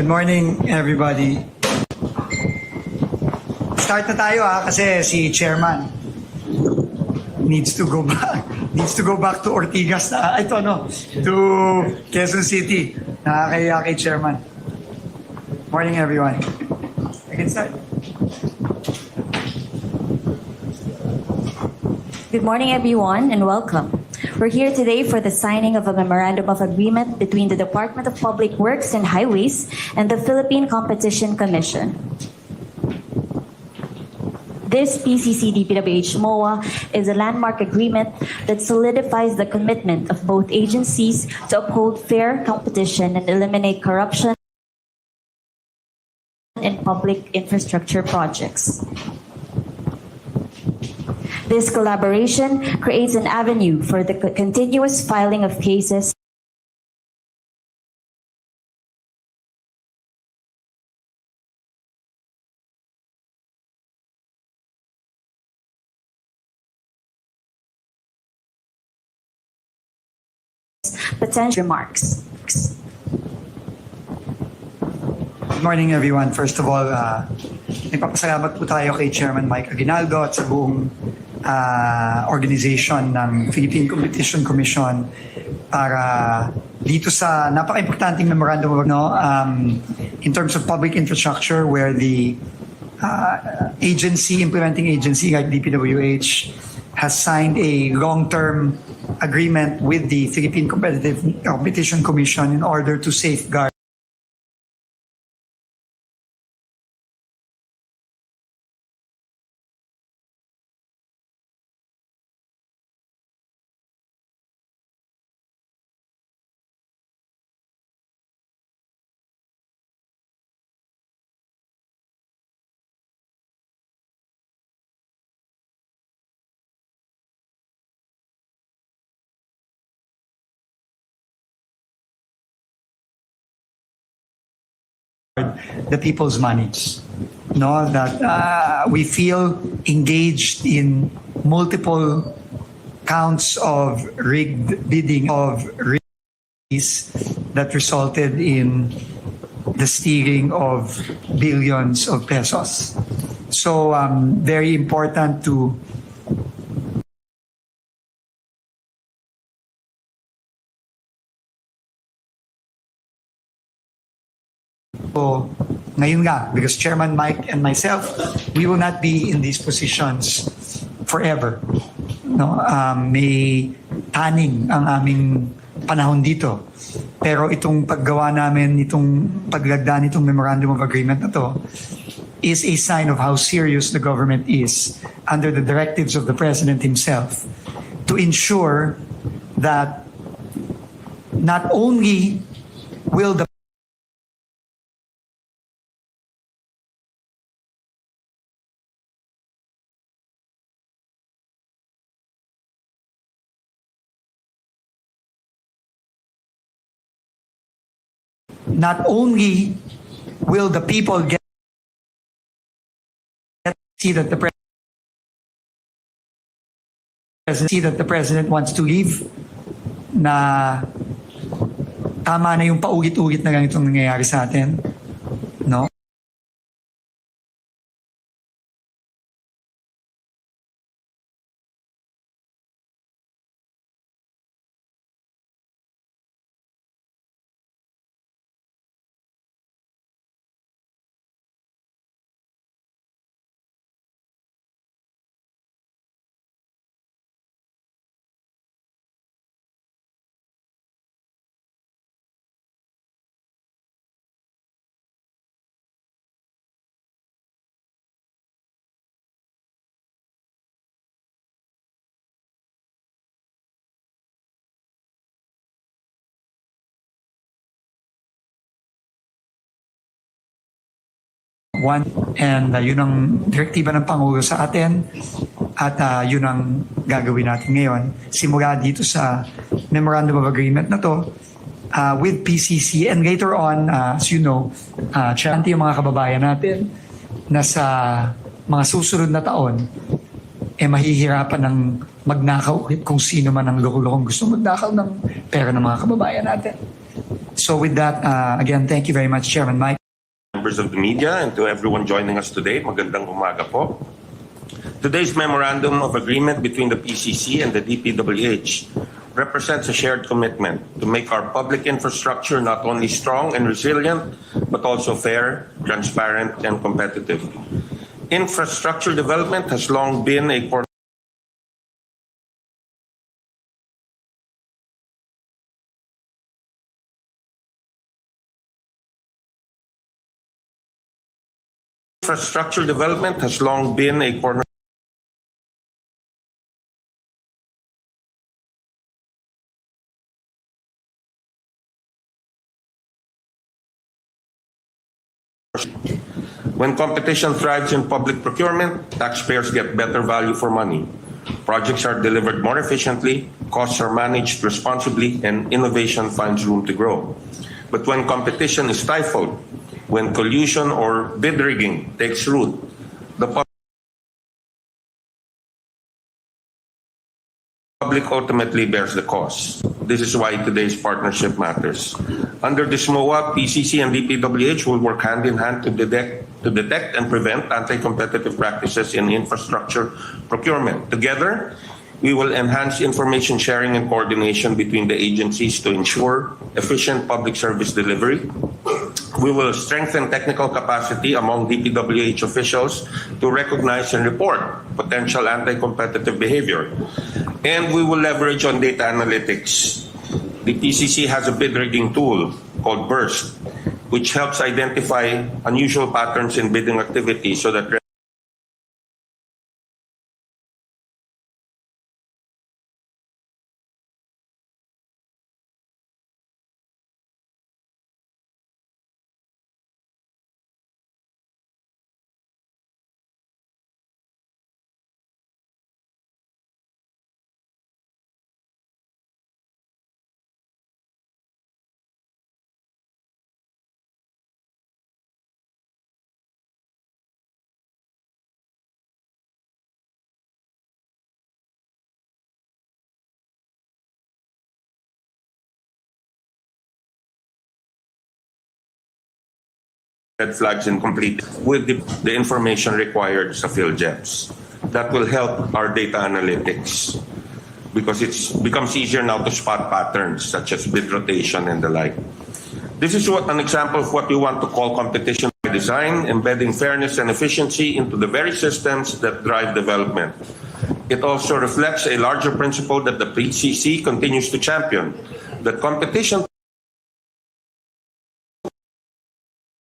Good morning, everybody. Start na tayo kasi si Chairman needs to go back to Ortigas to Quezon City. Nakakaya kay Chairman. Morning, everyone. I can start. Good morning, everyone, and welcome. We're here today for the signing of a memorandum of agreement between the Department of Public Works and Highways and the Philippine Competition Commission. This PCC DPWH MOA is a landmark agreement that solidifies the commitment of both agencies to uphold fair competition and eliminate corruption in public infrastructure projects. This collaboration creates an avenue for the continuous filing of cases potential remarks. Good morning, everyone. First of all, nagpapasalamat po tayo kay Chairman Mike Aguinaldo at sa buong organization ng Philippine Competition Commission para dito sa napaka-importanting memorandum in terms of public infrastructure where the implementing agency like DPWH has signed a long-term agreement with the Philippine Competition Commission in order to safeguard the people's monies. No, that we feel engaged in multiple counts of rigged bidding that resulted in the stealing of billions of pesos. So very important to ngayon nga, because Chairman Mike and myself, we will not be in these positions forever. No, may taning ang aming panahon dito. Pero itong paglagda nitong memorandum of agreement na to is a sign of how serious the government is under the directives of the President himself to ensure that not only will the people get see that the president wants to leave, na tama na yung paulit-ulit na ganitong nangyayari sa atin, no? One, and yun ang direktiba ng Pangulo sa atin at yun ang gagawin natin ngayon. Simula dito sa Memorandum of Agreement na to with PCC and later on, as you know, yung mga kababayan natin na sa mga susunod na taon, mahihirapan ng magnakaw kung sino man ang loko-lokong gusto magnakaw ng pera ng mga kababayan natin. So with that, again, thank you very much, Chairman Mike. Members of the media and to everyone joining us today, magandang umaga po. Today's memorandum of agreement between the PCC and the DPWH represents a shared commitment to make our public infrastructure not only strong and resilient, but also fair, transparent, and competitive. Infrastructure development has long been a core Infrastructure development has long been a corner When competition thrives in public procurement, taxpayers get better value for money. Projects are delivered more efficiently, costs are managed responsibly, and innovation finds room to grow. But when competition is stifled, when collusion or bid rigging takes root, the public ultimately bears the cost. This is why today's partnership matters. Under this MOA, PCC and DPWH will work hand in hand to detect and prevent anti-competitive practices in infrastructure procurement. Together, we will enhance information sharing and coordination between the agencies to ensure efficient public service delivery. We will strengthen technical capacity among DPWH officials to recognize and report potential anti-competitive behavior. And we will leverage on data analytics. The PCC has a bid rigging tool called Burst, which helps identify unusual patterns in bidding activity so that red flags incomplete with the information required sa PhilGems. That will help our data analytics because it becomes easier now to spot patterns such as bid rotation and the like. This is an example of what we want to call competition by design, embedding fairness and efficiency into the very systems that drive development. It also reflects a larger principle that the PCC continues to champion, that competition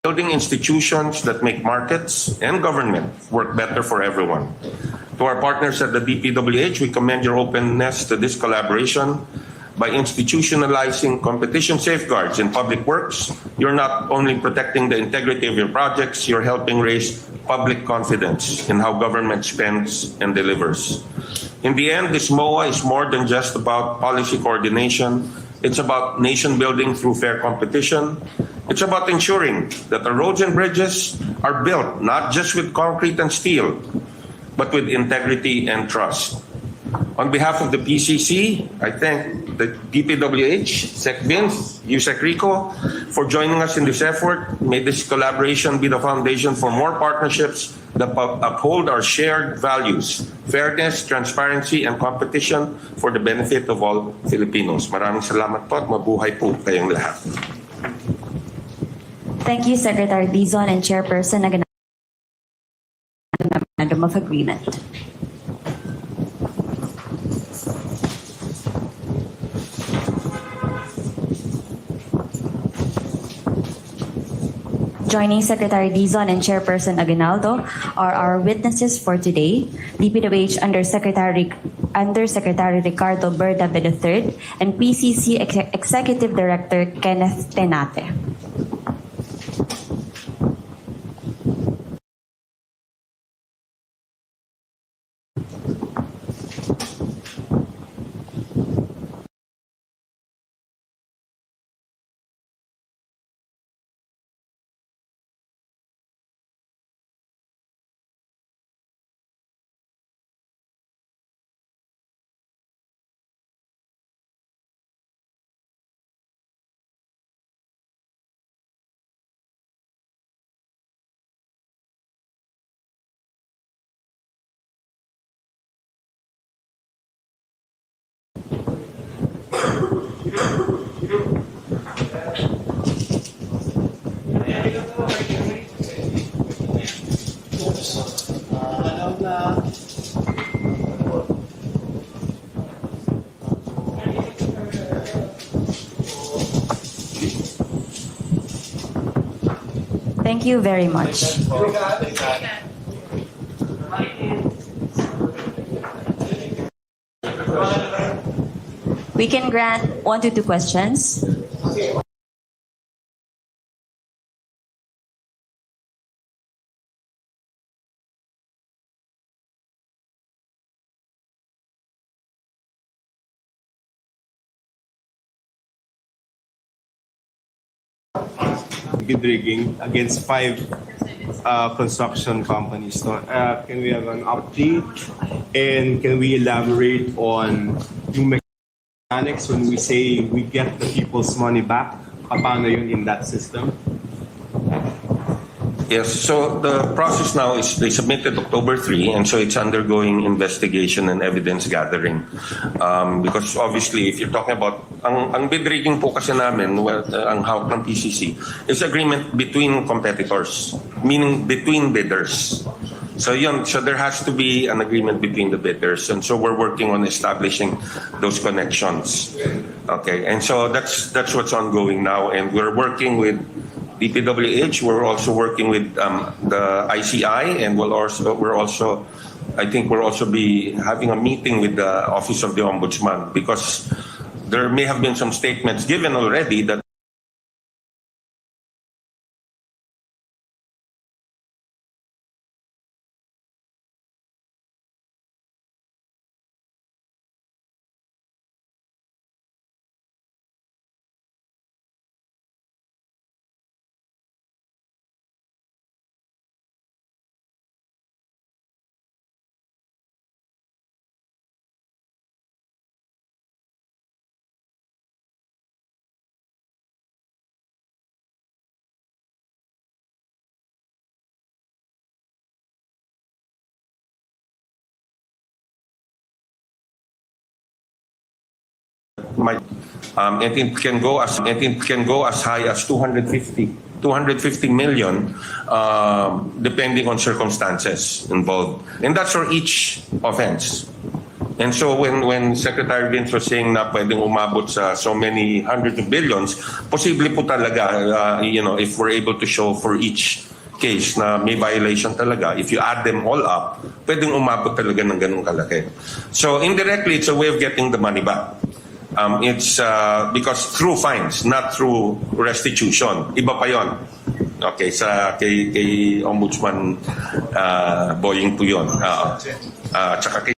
building institutions that make markets and government work better for everyone. To our partners at the DPWH, we commend your openness to this collaboration. By institutionalizing competition safeguards in public works, you're not only protecting the integrity of your projects, you're helping raise public confidence in how government spends and delivers. In the end, this MOA is more than just about policy coordination. It's about nation building through fair competition. It's about ensuring that the roads and bridges are built not just with concrete and steel, but with integrity and trust. On behalf of the PCC, I thank the DPWH, Sec Vince, Sec Rico, for joining us in this effort. May this collaboration be the foundation for more partnerships that uphold our shared values, fairness, transparency, and competition for the benefit of all Filipinos. Maraming salamat po at mabuhay po kayong lahat. Thank you, Secretary Dizon and Chairperson ng Memorandum of Agreement. Joining Secretary Dizon and Chairperson Aguinaldo are our witnesses for today, DPWH Undersecretary Ricardo Berda III and PCC Executive Director Kenneth Tenate. Thank you very much. We can grant 1 to 2 questions. Bid rigging against 5 construction companies. No? Can we have an update? And can we elaborate on yung mechanics when we say we get the people's money back? Paano yun in that system? Yes, so the process now is they submitted October 3, and so it's undergoing investigation and evidence gathering. Because obviously, if you're talking about, ang bid rigging po kasi namin, well, ang hawak ng PCC, is agreement between competitors, meaning between bidders. So there has to be an agreement between the bidders, and so we're working on establishing those connections. Okay, and so that's what's ongoing now, and we're working with DPWH. We're also working with the ICI, and I think we'll also be having a meeting with the Office of the Ombudsman, because there may have been some statements given already that it can go as high as 250 million, depending on circumstances involved, and that's for each offense. And so when Secretary Vince was saying na pwedeng umabot sa so many hundreds of billions, posible po talaga, if we're able to show for each case na may violation talaga, if you add them all up, pwedeng umabot talaga ng ganung kalaki. So indirectly, it's a way of getting the money back. It's because through fines, not through restitution. Iba pa yon. Okay, kay Ombudsman Boying po yun. Tsaka kay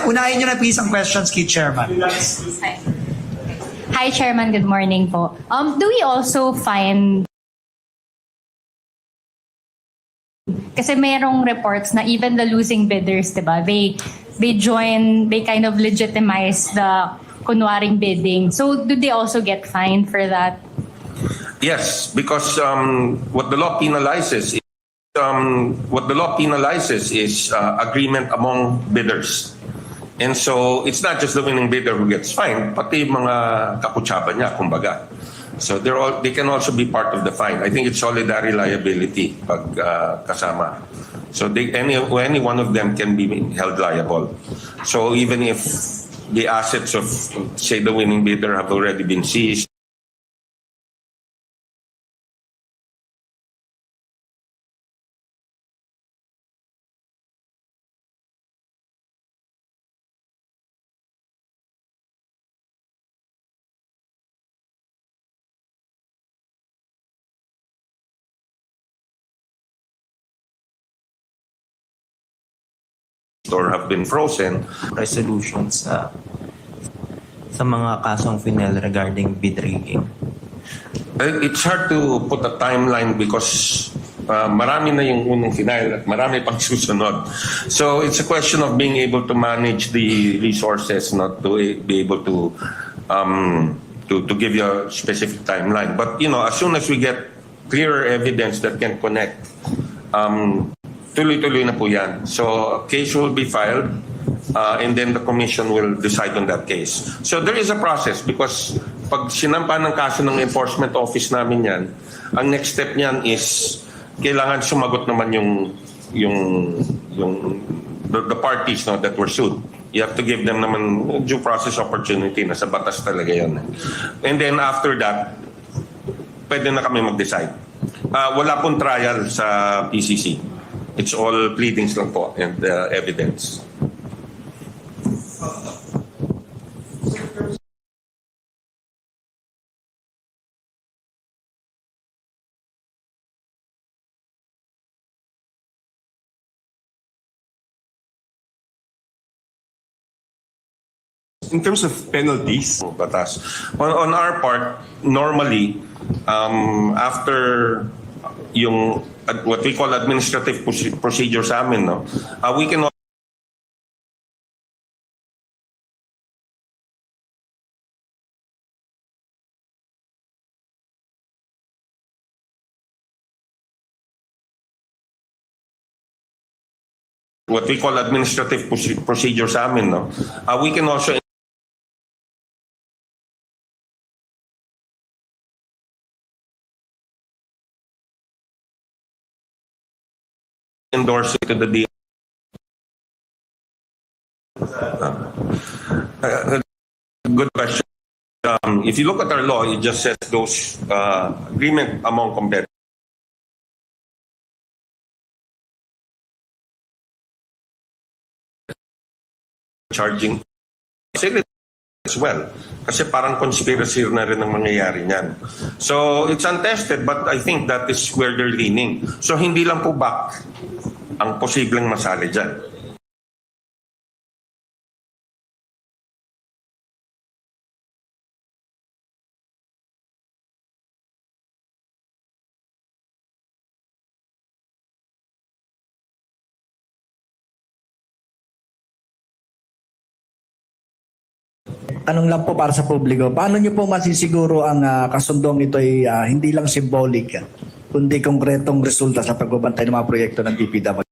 Unahin nyo na please ang questions kay Chairman. Hi, Chairman. Good morning po. Do we also find, kasi merong reports na even the losing bidders, diba, they kind of legitimize the kunwaring bidding. So do they also get fined for that? Yes, because what the law penalizes is agreement among bidders. And so it's not just the winning bidder who gets fined, pati mga kakutsaba niya, kumbaga. So they can also be part of the fine. I think it's solidary liability pag kasama. So any one of them can be held liable. So even if the assets of, say, the winning bidder have already been seized, or have been frozen. Resolutions sa mga kasong final regarding bid rigging? It's hard to put a timeline because marami na yung unang final at marami pang susunod. So it's a question of being able to manage the resources, not to be able to give you a specific timeline. But as soon as we get clearer evidence that can connect, tuloy-tuloy na po yan. So a case will be filed and then the commission will decide on that case. So there is a process because pag sinampa ng kaso ng enforcement office namin yan, ang next step niyan is kailangan sumagot naman the parties no, that were sued. You have to give them naman due process opportunity na sa batas talaga yan. And then after that, pwede na kami mag-decide. Wala pong trial sa PCC. It's all pleadings lang po and evidence. In terms of penalties, Batas. On our part, normally, after yung what we call administrative procedure sa amin, no, we can what we call administrative procedure sa amin, no, we can also endorse it to the D. Good question. If you look at our law, it just says those agreement among competitors. Charging as well. Kasi parang conspiracy na rin ang mangyayari niyan. So it's untested but I think that is where they're leaning. So hindi lang po back ang posibleng masali dyan. Tanong lang po para sa publiko, paano niyo po masisiguro ang kasundong ito ay hindi lang symbolic, kundi konkretong resulta sa pagbabantay ng mga proyekto ng DPWH?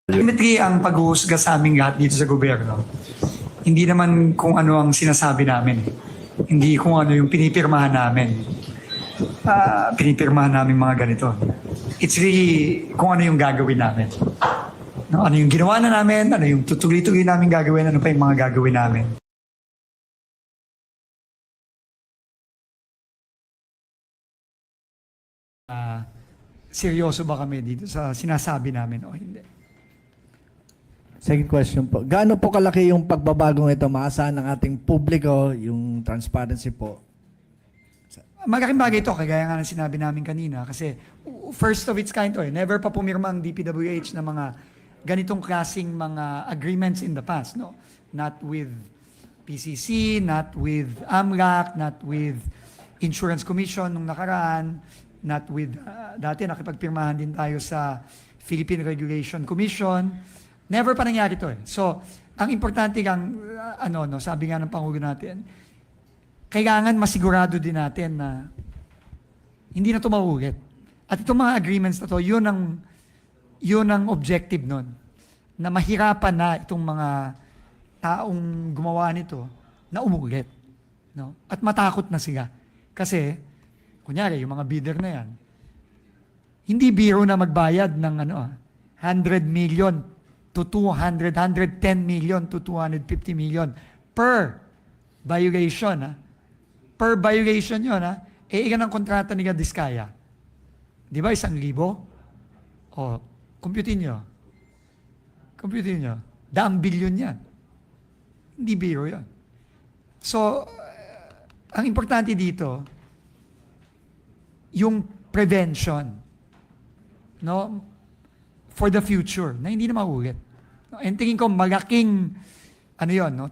Ultimately, ang pag-uusga sa aming lahat dito sa gobyerno, hindi naman kung ano ang sinasabi namin. Hindi kung ano yung pinipirmahan namin. Pinipirmahan namin mga ganito. It's really kung ano yung gagawin namin. No, ano yung ginawa na namin, ano yung tutuloy-tuloy namin gagawin, ano pa yung mga gagawin namin. Seryoso ba kami dito sa sinasabi namin o hindi? Second question po, gaano po kalaki yung pagbabagong ito maasahan ng ating publiko, yung transparency po? Malaking bagay ito, kagaya nga ng sinabi namin kanina, kasi first of its kind to never pa pumirma ang DPWH na mga ganitong klaseng mga agreements in the past, no? Not with PCC, not with AMLC, not with Insurance Commission nung nakaraan, not with, dati nakipagpirmahan din tayo sa Philippine Regulation Commission. Never pa nangyari ito eh. So, ang importante lang, sabi nga ng Pangulo natin, kailangan masigurado din natin na hindi na ito mauulit. At itong mga agreements na ito, yun ang objective nun. Na mahirapan na itong mga taong gumawa nito na umuulit. No? At matakot na sila. Kasi, kunyari, yung mga bidder na yan, hindi biro na magbayad ng 100 million to 200, 110 million to 250 million per violation. Per violation yun. Ilan ang kontrata ni Diskaya? Di ba 1,000? O, computin nyo. 100 billion yan. Hindi biro yun. So, ang importante dito, yung prevention. no, for the future na hindi na maulit. And tingin ko malaking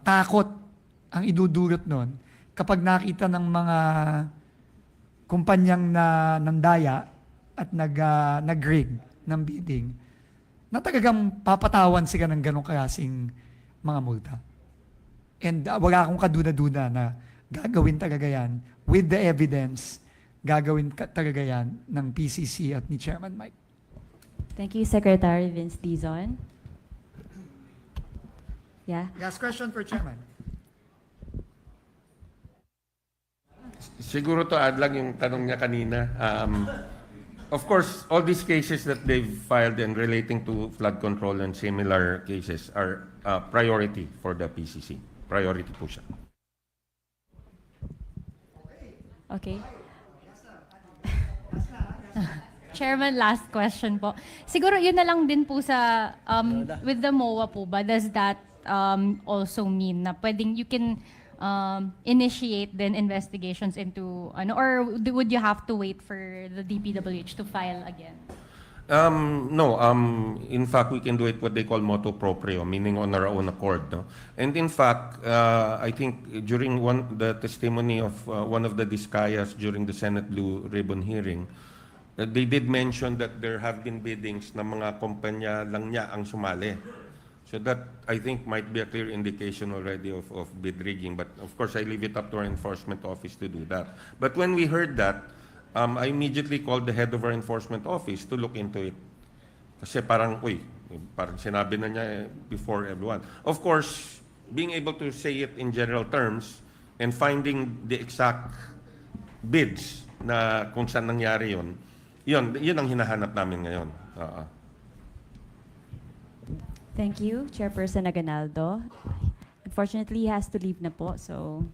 takot ang idudulot nun kapag nakita ng mga kumpanyang na nandaya at nag-rig ng bidding na talagang papatawan sila ng ganong klaseng mga multa. And wala akong kaduna-duna na gagawin talaga yan with the evidence, talaga yan ng PCC at ni Chairman Mike. Thank you, Secretary Vince Dizon. Yeah. Last question for Chairman. Siguro to add lang yung tanong niya kanina. Of course, all these cases that they've filed and relating to flood control and similar cases are priority for the PCC. Priority po siya. Okay. Chairman, last question po. Siguro yun na lang din po sa, with the MOA po ba, does that also mean na pwedeng you can initiate then investigations into, or would you have to wait for the DPWH to file again? No, in fact, we can do it what they call motu proprio, meaning on our own accord. No? And in fact, I think during the testimony of one of the Discayas during the Senate Blue Ribbon hearing, they did mention that there have been biddings na mga kumpanya lang niya ang sumali. So that, I think, might be a clear indication already of bid rigging. But of course, I leave it up to our enforcement office to do that. But when we heard that, I immediately called the head of our enforcement office to look into it. Kasi parang sinabi na niya before everyone. Of course, being able to say it in general terms and finding the exact bids na kung saan nangyari yun ang hinahanap namin ngayon. Thank you, Chairperson Aguinaldo. Unfortunately, he has to leave na po, so...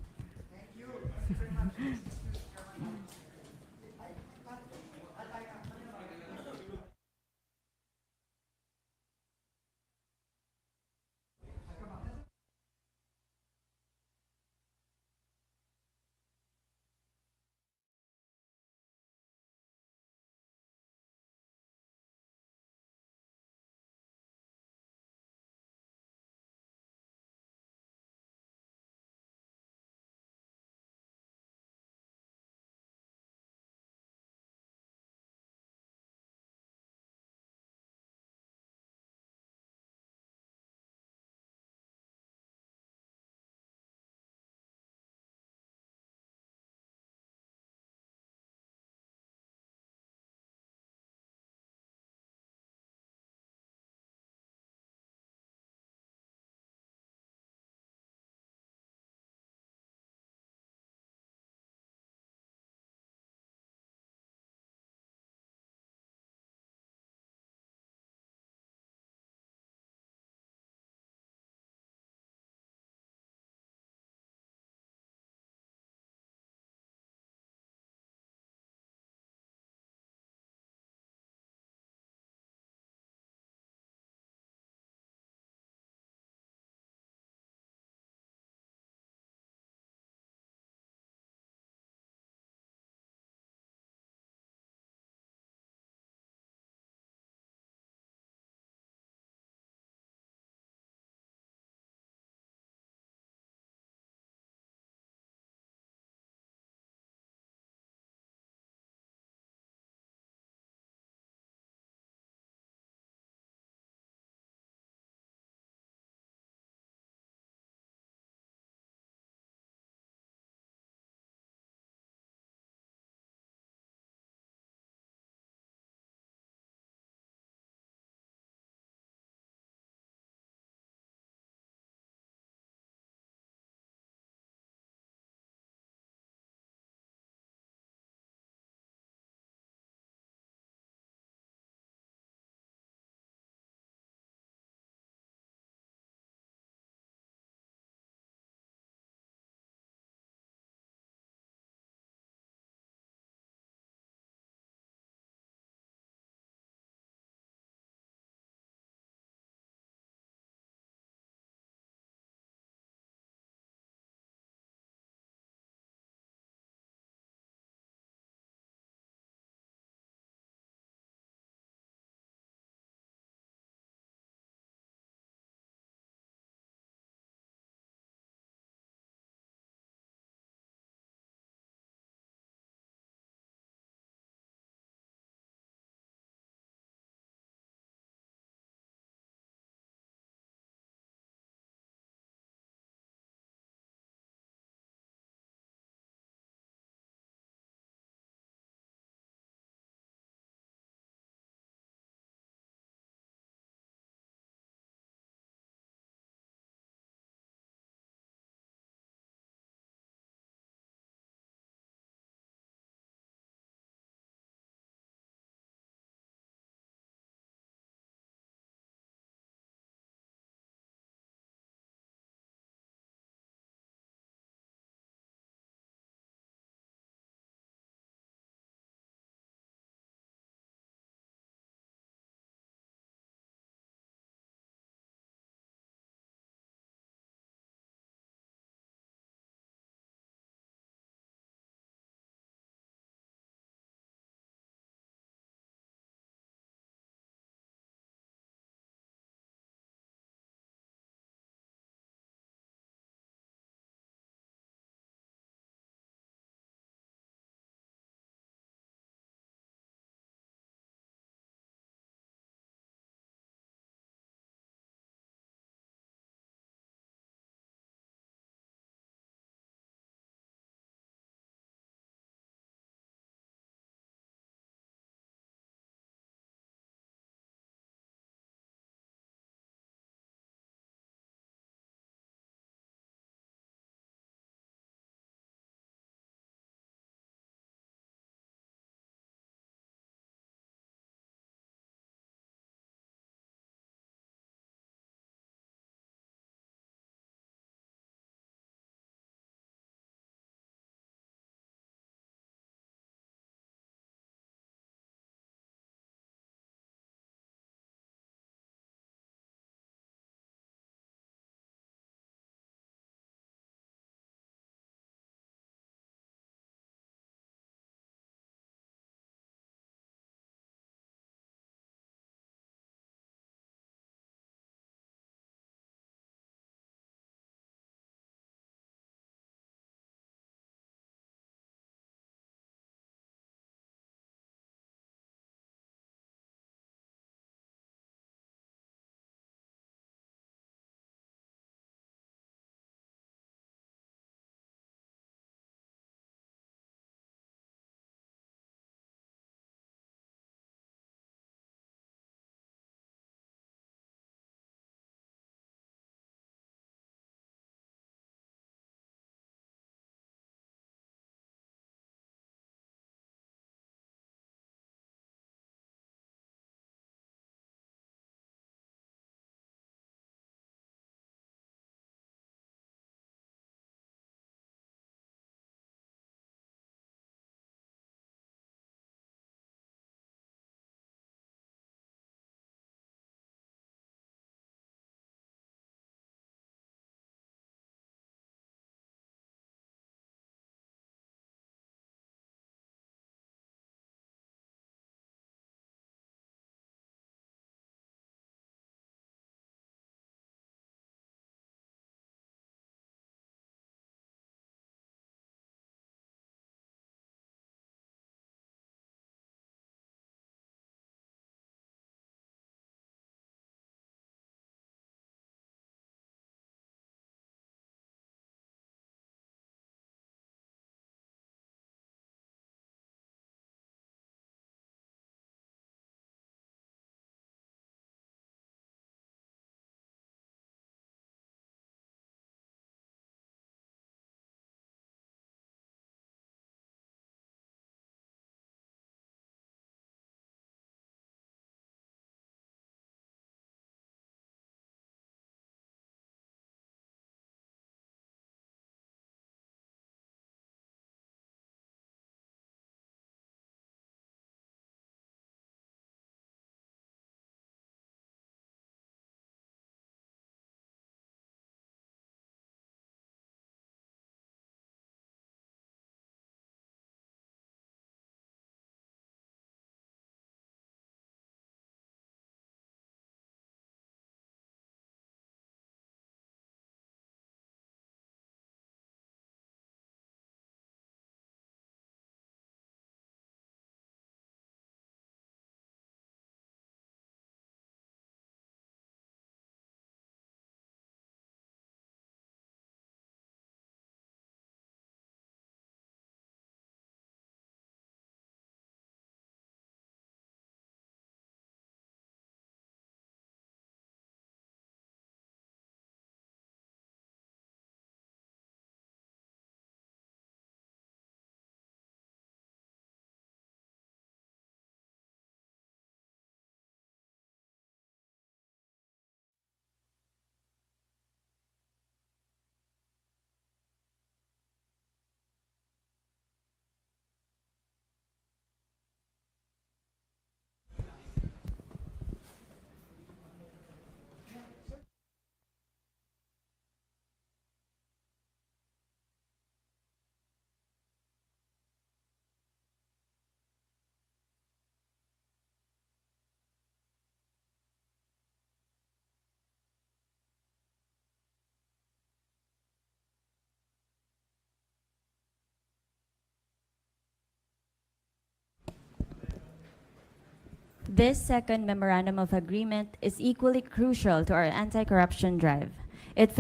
This second memorandum of agreement is equally crucial to our anti-corruption drive. It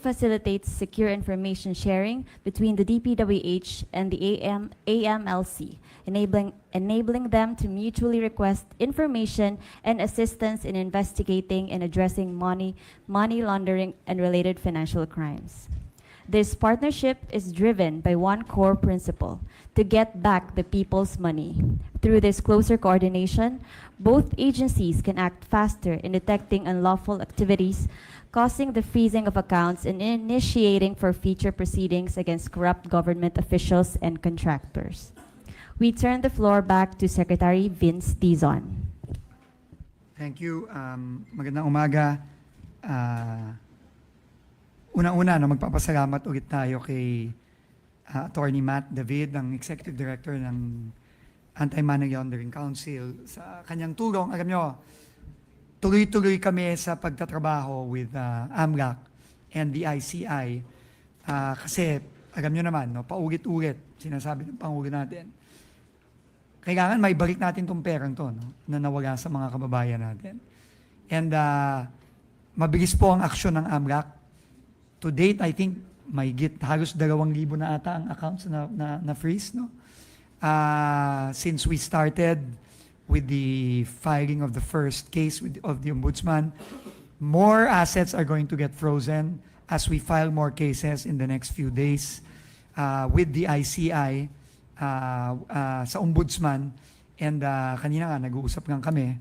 facilitates secure information sharing between the DPWH and the AMLC, enabling them to mutually request information and assistance in investigating and addressing money laundering and related financial crimes. This partnership is driven by one core principle: to get back the people's money. Through this closer coordination, both agencies can act faster in detecting unlawful activities, causing the freezing of accounts and initiating forfeiture proceedings against corrupt government officials and contractors. We turn the floor back to Secretary Vince Dizon. Thank you. Magandang umaga. Una-una, magpapasalamat ulit tayo kay Attorney Matt David, ang Executive Director ng Anti-Money Laundering Council, sa kanyang tulong. Alam nyo, tuloy-tuloy kami sa pagtatrabaho with AMLAC and the ICI kasi alam nyo naman, no, paulit-ulit sinasabi ng Pangulo natin, kailangan may balik natin itong perang to, no, na nawala sa mga kababayan natin. And mabilis po ang aksyon ng AMLAC. To date, I think may halos 2,000 na ata ang accounts na freeze, no? Since we started with the filing of the first case of the Ombudsman, more assets are going to get frozen as we file more cases in the next few days with the ICI sa Ombudsman. And kanina nga, nag-uusap nga kami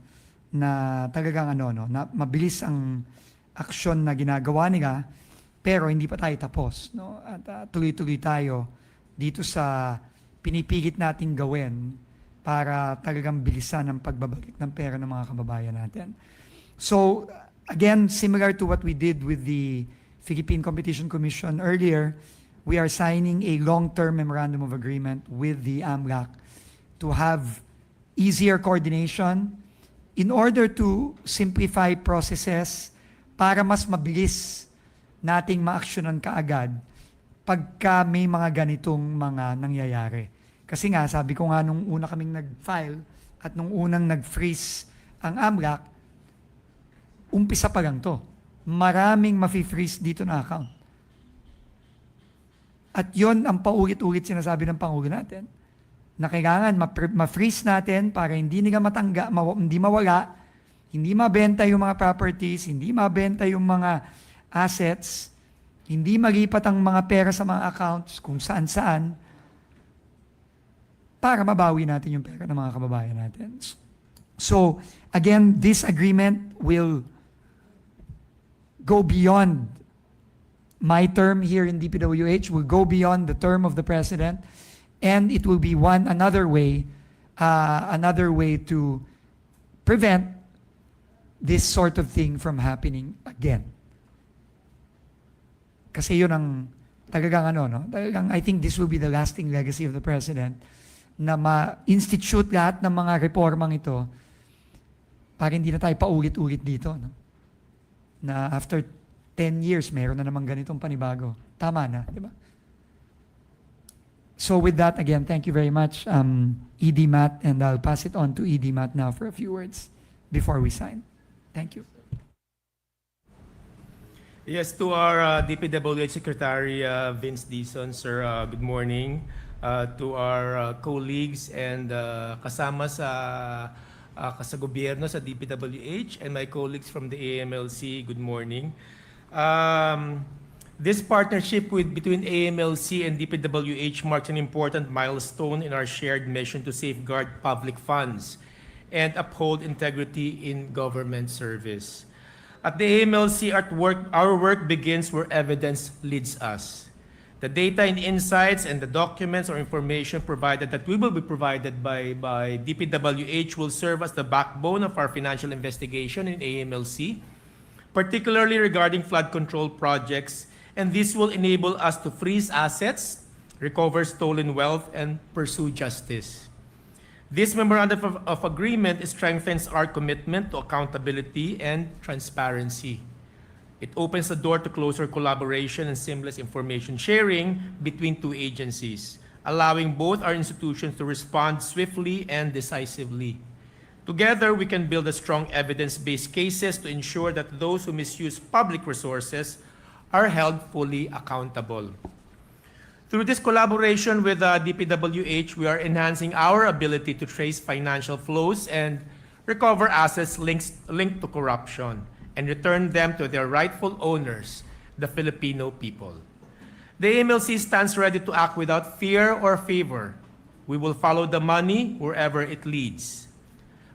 na talagang na mabilis ang aksyon na ginagawa nila. Pero hindi pa tayo tapos, no? At tuloy-tuloy tayo dito sa pinipilit nating gawin para talagang bilisan ang pagbabalik ng pera ng mga kababayan natin. So, again, similar to what we did with the Philippine Competition Commission earlier, we are signing a long-term memorandum of agreement with the AMLAC to have easier coordination in order to simplify processes para mas mabilis nating ma-actionan kaagad pagka may mga ganitong mga nangyayari. Kasi nga, sabi ko nga nung una kaming nag-file at nung unang nag-freeze ang AMLAC, umpisa pa lang to. Maraming mafi-freeze dito na account. At yon ang paulit-ulit sinasabi ng Pangulo natin, na kailangan ma-freeze natin para hindi nila hindi mawala, hindi mabenta yung mga properties, hindi mabenta yung mga assets, hindi malipat ang mga pera sa mga accounts kung saan-saan para mabawi natin yung pera ng mga kababayan natin. So, again, this agreement will go beyond my term here in DPWH, will go beyond the term of the President, and it will be another way to prevent this sort of thing from happening again. Kasi yun ang talagang talagang I think this will be the lasting legacy of the President na ma-institute lahat ng mga reformang ito para hindi na tayo paulit-ulit dito. No? Na after 10 years, meron na naman ganitong panibago. Tama na, di ba? So with that, again, thank you very much, ED Matt, and I'll pass it on to ED Matt now for a few words before we sign. Thank you. Yes, to our DPWH Secretary Vince Dizon, sir, good morning. To our colleagues and kasama sa gobyerno sa DPWH and my colleagues from the AMLC, good morning. This partnership between AMLC and DPWH marks an important milestone in our shared mission to safeguard public funds and uphold integrity in government service. At the AMLC, our work begins where evidence leads us. The data and insights and the documents or information provided that we will be provided by DPWH will serve as the backbone of our financial investigation in AMLC, particularly regarding flood control projects, and this will enable us to freeze assets, recover stolen wealth, and pursue justice. This memorandum of agreement strengthens our commitment to accountability and transparency. It opens the door to closer collaboration and seamless information sharing between two agencies, allowing both our institutions to respond swiftly and decisively. Together, we can build a strong evidence-based cases to ensure that those who misuse public resources are held fully accountable. Through this collaboration with DPWH, we are enhancing our ability to trace financial flows and recover assets linked to corruption and return them to their rightful owners, the Filipino people. The AMLC stands ready to act without fear or favor. We will follow the money wherever it leads.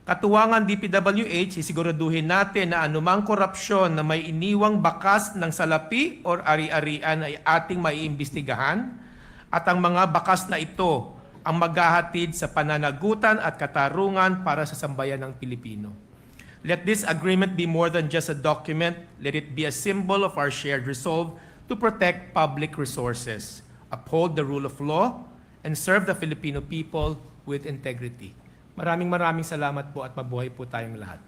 Katuwangan DPWH, sisiguraduhin natin na anumang korupsyon na may iniwang bakas ng salapi o ari-arian ay ating maiimbestigahan at ang mga bakas na ito ang maghahatid sa pananagutan at katarungan para sa sambayan ng Pilipino. Let this agreement be more than just a document. Let it be a symbol of our shared resolve to protect public resources, uphold the rule of law, and serve the Filipino people with integrity. Maraming salamat po at mabuhay po tayong lahat.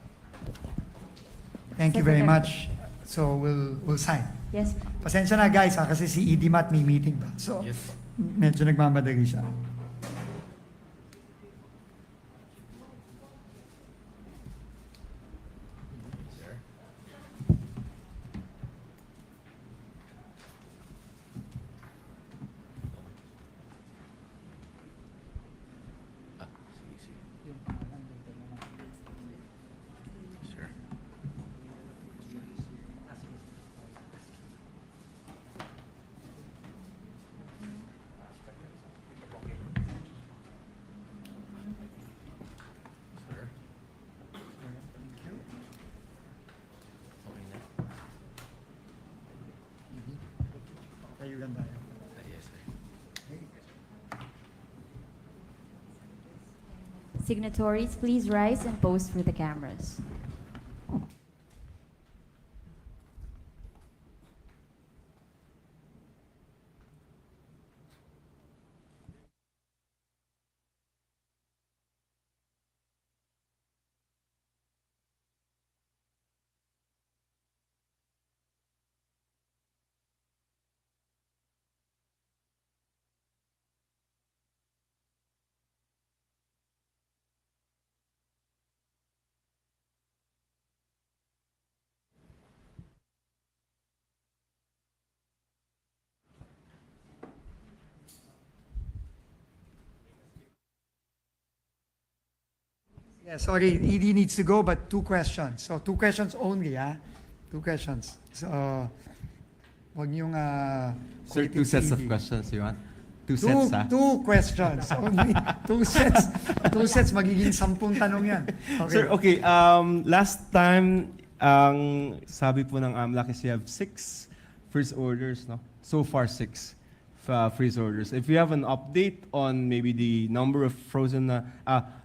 Thank you very much. So we'll sign. Yes. Pasensya na guys kasi si ED Mat may meeting ba. So Yes. medyo nagmamadali siya. Tayugan tayo. Signatories, please rise and pose for the cameras. Yeah, sorry, ED needs to go, but 2 questions. So 2 questions only, ah. 2 questions. So, wag niyong Sir, kulitin 2 sets si of ED. questions you want? 2 sets, ha? 2 questions only. 2 sets. 2 sets, magiging 10 tanong yan. Okay. Sir, okay, last time, ang sabi po ng AMLAC is you have 6 freeze orders, no? So far, 6 freeze orders. If you have an update on maybe the number of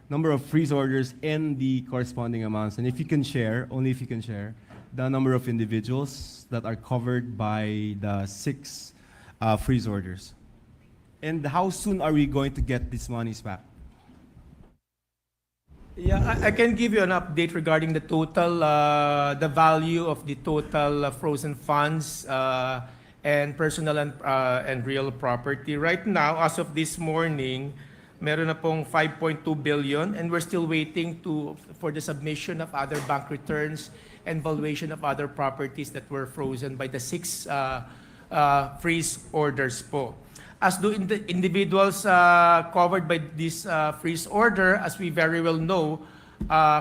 number of freeze orders and the corresponding amounts, and if you can share, only if you can share, the number of individuals that are covered by the 6 freeze orders. And how soon are we going to get these monies back? Yeah, I can give you an update regarding the total, the value of the total frozen funds and personal and real property. Right now, as of this morning, meron na pong 5.2 billion and we're still waiting for the submission of other bank returns and valuation of other properties that were frozen by the 6 freeze orders po. As do individuals covered by this freeze order, as we very well know,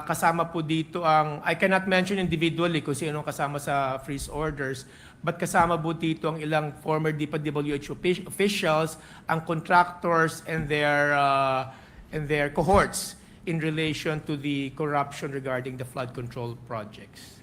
kasama po dito I cannot mention individually kung sino kasama sa freeze orders, but kasama po dito ang ilang former DPWH officials, ang contractors and their cohorts in relation to the corruption regarding the flood control projects.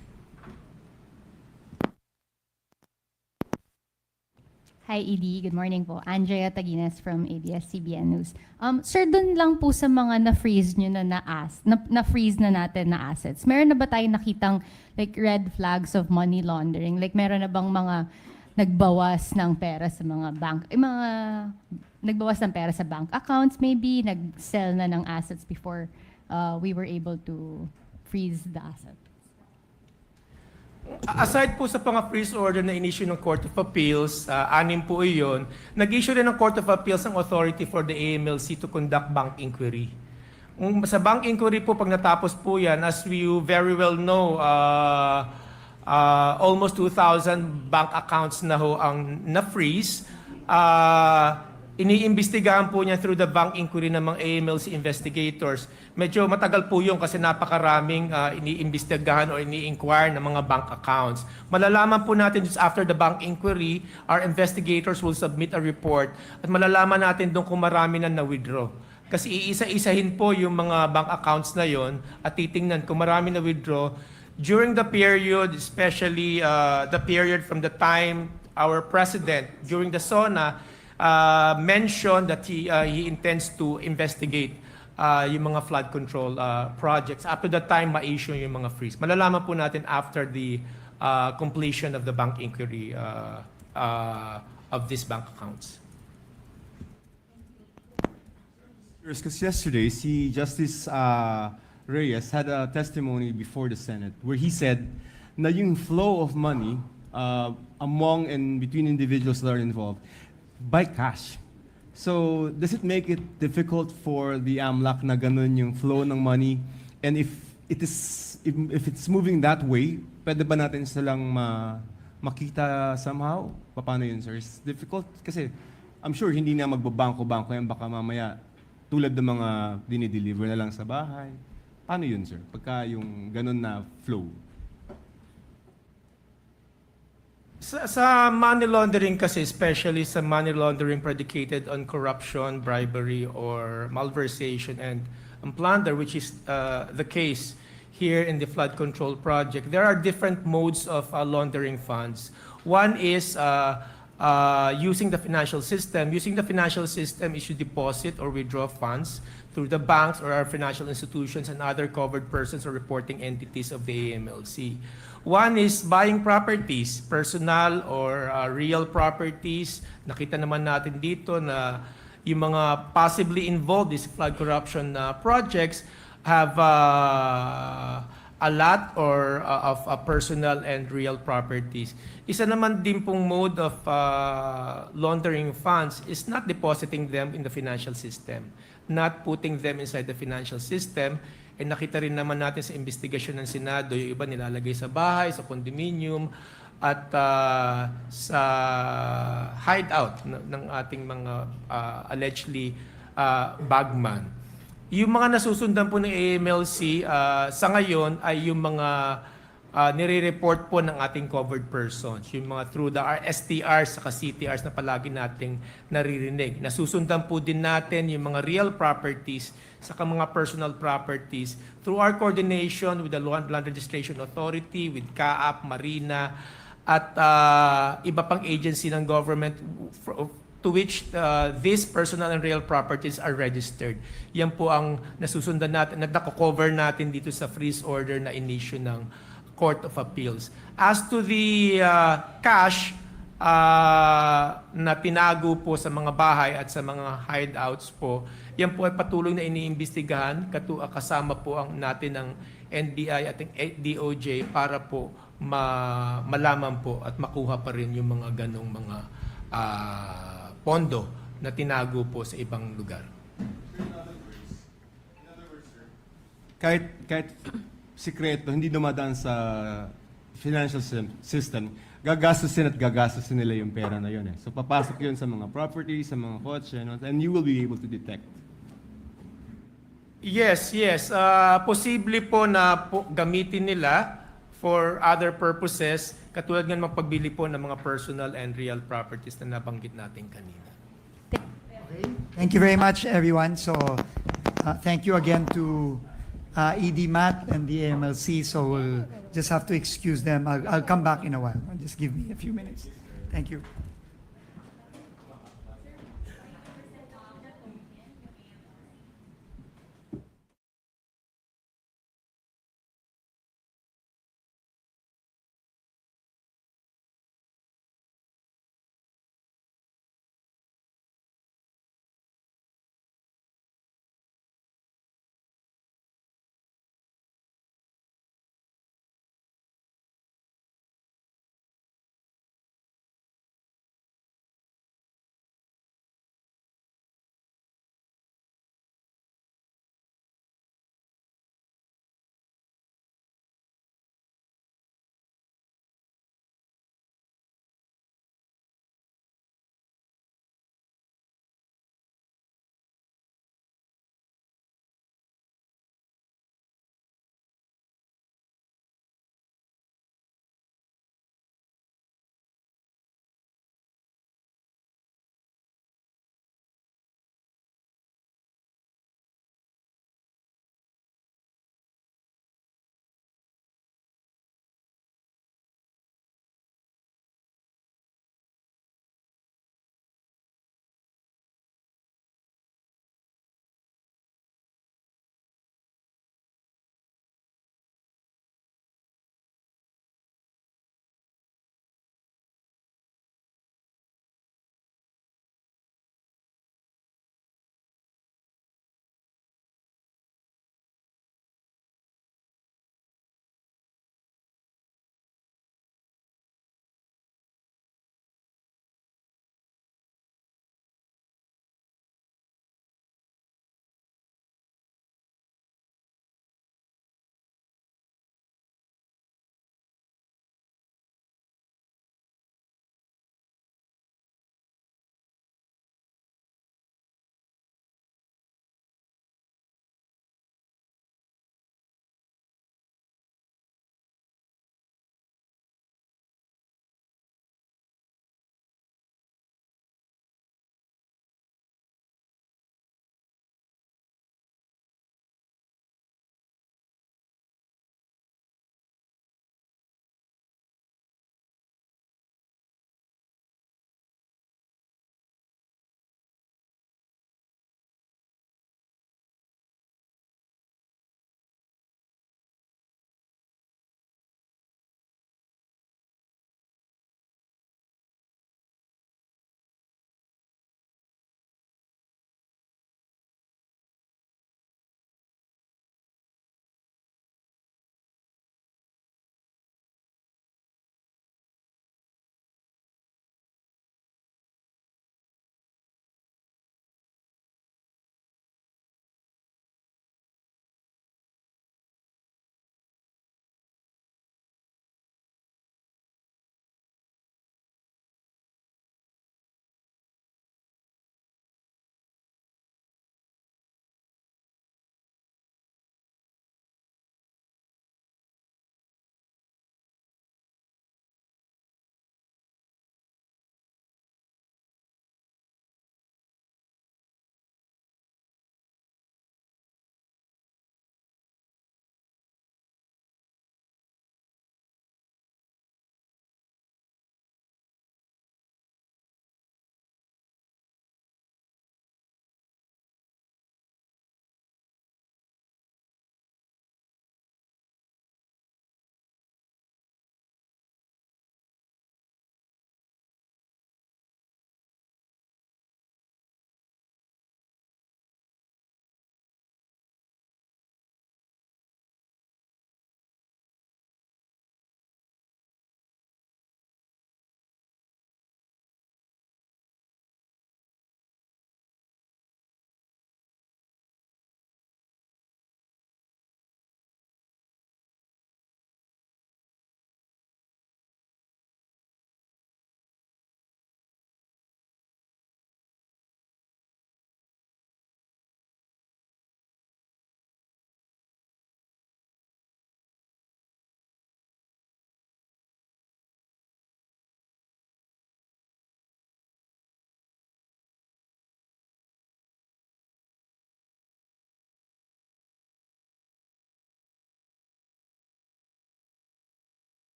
Hi, ED. Good morning po. Andrea Tagines from ABS-CBN News. Sir, dun lang po sa mga na-freeze nyo na-freeze na natin na assets, meron na ba tayong nakitang like red flags of money laundering? Like meron na bang mga nagbawas ng pera sa mga bank, nagbawas ng pera sa bank accounts maybe, nag-sell na ng assets before we were able to freeze the asset? Aside po sa freeze order na in-issue ng Court of Appeals, 6 po iyon, nag-issue rin ng Court of Appeals ang authority for the AMLC to conduct bank inquiry. Sa bank inquiry po, pag natapos po yan, as you very well know, almost 2,000 bank accounts na ho ang na-freeze. Iniimbestigahan po niya through the bank inquiry ng mga AMLC investigators. Medyo matagal po yun kasi napakaraming iniimbestigahan o ini-inquire ng mga bank accounts. Malalaman po natin just after the bank inquiry, our investigators will submit a report at malalaman natin doon kung marami na na-withdraw. Kasi iisa-isahin po yung mga bank accounts na yon at titingnan kung marami na withdraw during the period, especially the period from the time our president during the SONA mentioned that he intends to investigate yung mga flood control projects. Up to the time ma-issue yung mga freeze. Malalaman po natin after the completion of the bank inquiry of these bank accounts. Because yesterday, si Justice Reyes had a testimony before the Senate where he said na yung flow of money among and between individuals that are involved by cash. So, does it make it difficult for the AMLAC na ganun yung flow ng money? And if it's moving that way, pwede ba natin silang makita somehow? Paano yun, sir? It's difficult kasi I'm sure hindi na magbabangko-bangko yan, baka mamaya tulad ng mga dinideliver na lang sa bahay. Paano yun, sir? Pagka yung ganun na flow. Sa money laundering kasi, especially sa money laundering predicated on corruption, bribery, or malversation and plunder, which is the case here in the flood control project, there are different modes of laundering funds. One is using the financial system. Using the financial system is to deposit or withdraw funds through the banks or our financial institutions and other covered persons or reporting entities of the AMLC. One is buying properties, personal or real properties. Nakita naman natin dito na yung mga possibly involved in flood corruption projects have a lot or of personal and real properties. Isa naman din pong mode of laundering funds is not depositing them in the financial system, not putting them inside the financial system. And nakita rin naman natin sa investigasyon ng Senado, yung iba nilalagay sa bahay, sa condominium, at sa hideout ng ating mga allegedly bagman. Yung mga nasusundan po ng AMLC sa ngayon ay yung mga nire-report po ng ating covered persons, yung mga through the STRs saka CTRs na palagi nating naririnig. Nasusundan po din natin yung mga real properties saka mga personal properties through our coordination with the Land Registration Authority, with CAAP, Marina, at iba pang agency ng government to which these personal and real properties are registered. Yan po ang nasusundan natin, nako-cover natin dito sa freeze order na in-issue ng Court of Appeals. As to the cash na tinago po sa mga bahay at sa mga hideouts po, yan po ay patuloy na iniimbestigahan, kasama po ang natin ng NBI at ng DOJ para po malaman po at makuha pa rin yung mga ganong mga pondo na tinago po sa ibang lugar. Kahit sikreto, hindi dumadaan sa financial system, gagastusin nila yung pera na yun. So papasok yun sa mga properties, sa mga kotse, and you will be able to detect. Yes. Posible po na gamitin nila for other purposes, katulad ng mapagbili po ng mga personal and real properties na nabanggit natin kanina. Thank you very much, everyone. So, thank you again to ED Matt and the AMLC. So we'll just have to excuse them. I'll come back in a while. Just give me a few minutes. Thank you.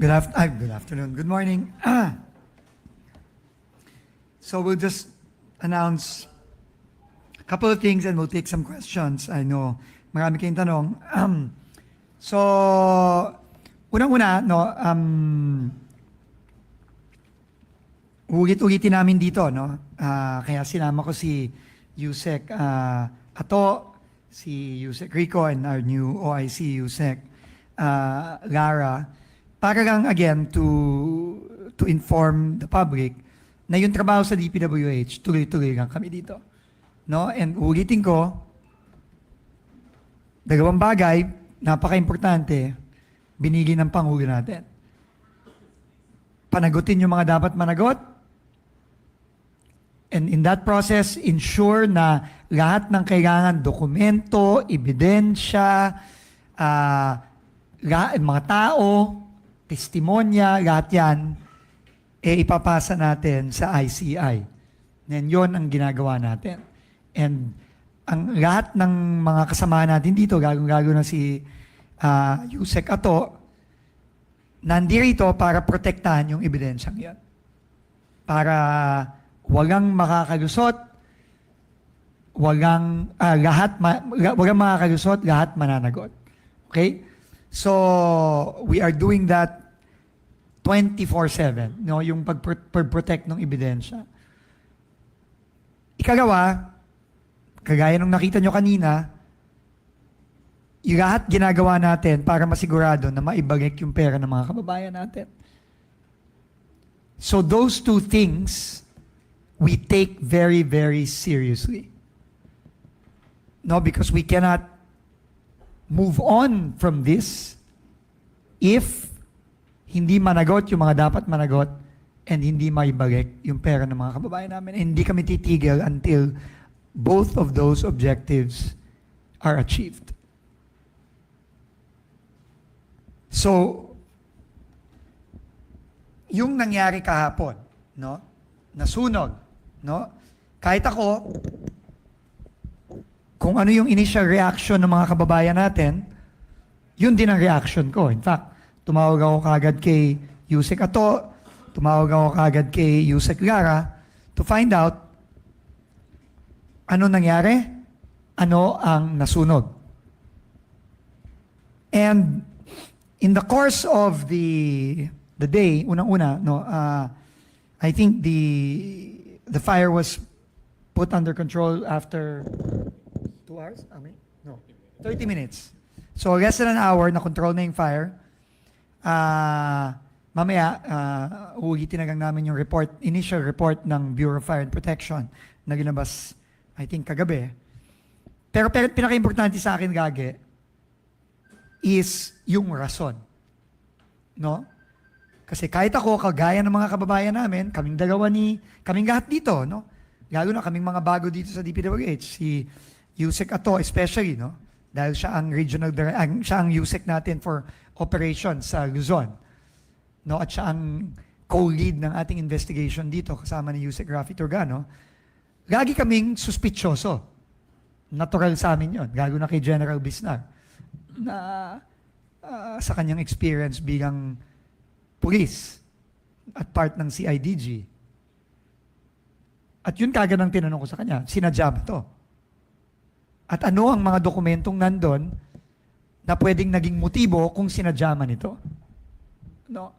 Good afternoon. Good morning. So we'll just announce a couple of things and we'll take some questions. I know marami kayong tanong. So, unang-una, no, ulit-ulitin namin dito, no? Kaya sinama ko si Yusek Ato, si Yusek Rico, and our new OIC, Yusek Lara, para lang again to inform the public na yung trabaho sa DPWH, tuloy-tuloy lang kami dito. No? And ulitin ko, dalawang bagay, napaka-importante, binili ng Pangulo natin. Panagutin yung mga dapat managot, and in that process, ensure na lahat ng kailangan dokumento, ebidensya, mga tao, testimonya, lahat yan, ipapasa natin sa ICI. And yun ang ginagawa natin. And ang lahat ng mga kasama natin dito, gagong-gago na si Yusek Ato, nandirito para protektahan yung ebidensyang yan. Para walang makakalusot, walang makakalusot, lahat mananagot. Okay? So, we are doing that 24/7, no, yung pag-protect ng ebidensya. Ikagawa, kagaya nung nakita nyo kanina, yung lahat ginagawa natin para masigurado na maibalik yung pera ng mga kababayan natin. So those two things, we take very, very seriously. No, because we cannot move on from this if hindi managot yung mga dapat managot and hindi maibalik yung pera ng mga kababayan namin. And hindi kami titigil until both of those objectives are achieved. So, yung nangyari kahapon, no? Nasunog, no? Kahit ako, kung ano yung initial reaction ng mga kababayan natin, yun din ang reaction ko. In fact, tumawag ako kagad kay Yusek Ato, tumawag ako kagad kay Yusek Lara to find out ano nangyari, ano ang nasunog. And in the course of the day, unang-una, no, I think the fire was put under control after 2 hours? No, 30 minutes. So less than an hour, na-control na yung fire. Mamaya, uulitin na lang namin yung initial report ng Bureau of Fire and Protection na ginabas, I think, kagabi. Pero pinaka-importante sa akin, Gage, is yung rason. No? Kasi kahit ako, kagaya ng mga kababayan namin, kaming lahat dito, no? Lalo na kaming mga bago dito sa DPWH, si Yusek Ato especially, no? Dahil siya ang siya ang Yusek natin for operations sa Luzon. No? At siya ang co-lead ng ating investigation dito kasama ni Yusek Rafi Turgano. Lagi kaming suspitsyoso. Natural sa amin yun. Lalo na kay General Bisnar. Na sa kanyang experience bilang pulis at part ng CIDG. At yun kagad ang tinanong ko sa kanya, sinadya ba to? At ano ang mga dokumentong nandun na pwedeng naging motibo kung sinadya man ito? No?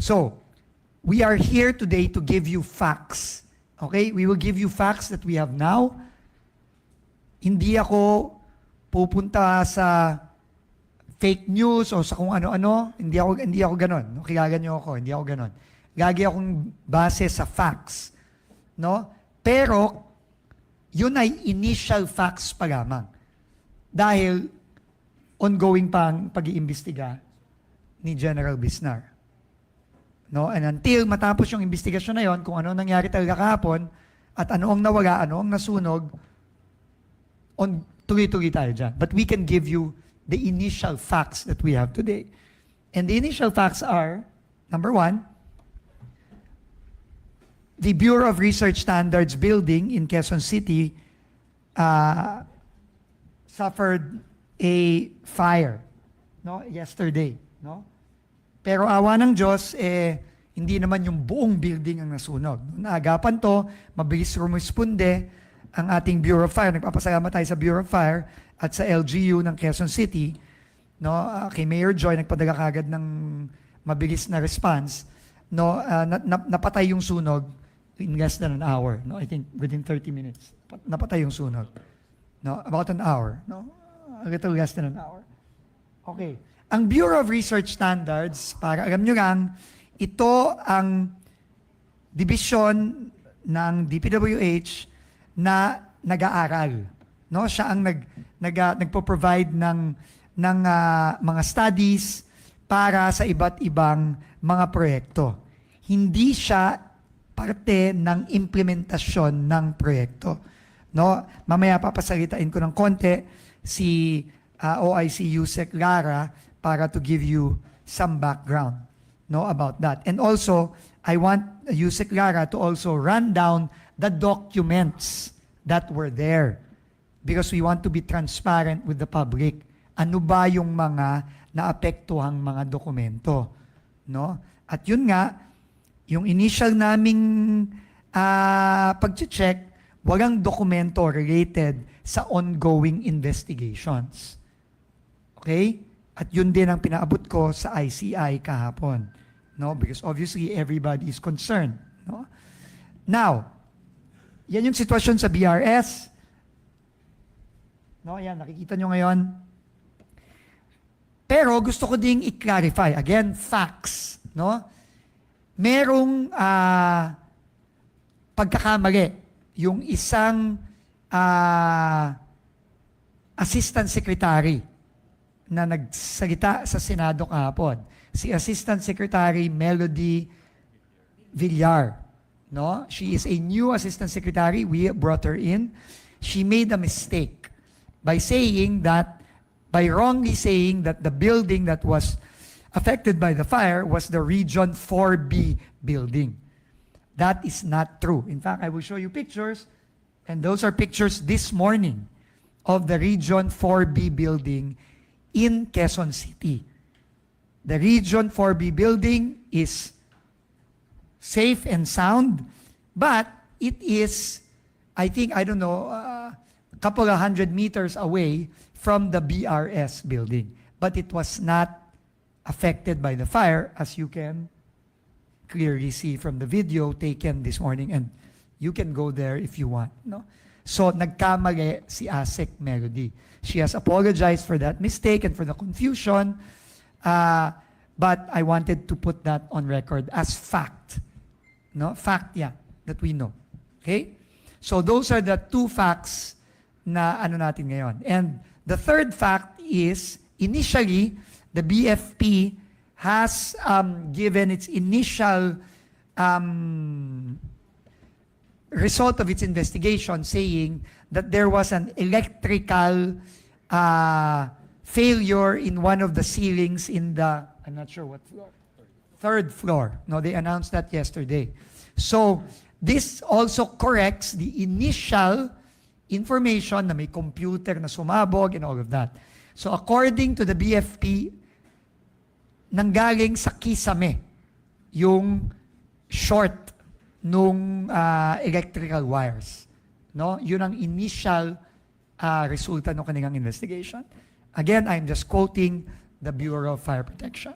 So, we are here today to give you facts. Okay? We will give you facts that we have now. Hindi ako pupunta sa fake news o sa kung ano-ano. Hindi ako ganon. No? Kilala niyo ako, hindi ako ganon. Lagi akong base sa facts. No? Pero, yun ay initial facts pa lamang. Dahil ongoing pang pag-iimbestiga ni General Bisnar. No? And until matapos yung investigasyon na yon, kung ano nangyari talaga kahapon, at ano ang nawala, ano ang nasunog, tuloy-tuloy tayo dyan. But we can give you the initial facts that we have today. And the initial facts are, number one, the Bureau of Research Standards building in Quezon City suffered a fire, no, yesterday, no? Pero awa ng Diyos, hindi naman yung buong building ang nasunog. Naagapan to, mabilis rumisponde ang ating Bureau of Fire. Nagpapasalamat tayo sa Bureau of Fire at sa LGU ng Quezon City. No, kay Mayor Joy, nagpadala kagad ng mabilis na response. No, napatay yung sunog in less than an hour. No, I think within 30 minutes. Napatay yung sunog. No, about an hour. No, a little less than an hour. Okay. Ang Bureau of Research Standards, para alam nyo lang, ito ang division ng DPWH na nag-aaral. No? Siya ang nagpo-provide ng mga studies para sa iba't ibang mga proyekto. Hindi siya parte ng implementasyon ng proyekto. No? Mamaya papasalitain ko ng konti si OIC Yusek Lara para to give you some background, no, about that. And also, I want Yusek Lara to also run down the documents that were there because we want to be transparent with the public. Ano ba yung mga naapektuhang mga dokumento, no? At yun nga, yung initial naming pag-check, walang dokumento related sa ongoing investigations. Okay? At yun din ang pinaabot ko sa ICI kahapon. No? Because obviously, everybody is concerned. No? Now, yan yung sitwasyon sa BRS. No? Yan, nakikita nyo ngayon. Pero gusto ko ding i-clarify. Again, facts. No? Merong pagkakamali. Yung isang assistant secretary na nagsalita sa Senado kahapon. Si Assistant Secretary Melody Villar. No? She is a new Assistant Secretary. We brought her in. She made a mistake by wrongly saying that the building that was affected by the fire was the Region 4B building. That is not true. In fact, I will show you pictures, and those are pictures this morning of the Region 4B building in Quezon City. The Region 4B building is safe and sound, but it is, I think, I don't know, a couple of 100 meters away from the BRS building. But it was not affected by the fire, as you can clearly see from the video taken this morning, and you can go there if you want. No? So, nagkamali si ASEC Melody. She has apologized for that mistake and for the confusion, but I wanted to put that on record as fact. No? Fact, yeah, that we know. Okay? So, those are the two facts na ano natin ngayon. And the third fact is, initially, the BFP has given its initial result of its investigation saying that there was an electrical failure in one of the ceilings in the, I'm not sure what floor, third floor. No, they announced that yesterday. So, this also corrects the initial information na may computer na sumabog and all of that. So, according to the BFP, nanggaling sa kisame yung short nung electrical wires. No? Yun ang initial resulta ng kanilang investigation. Again, I'm just quoting the Bureau of Fire Protection.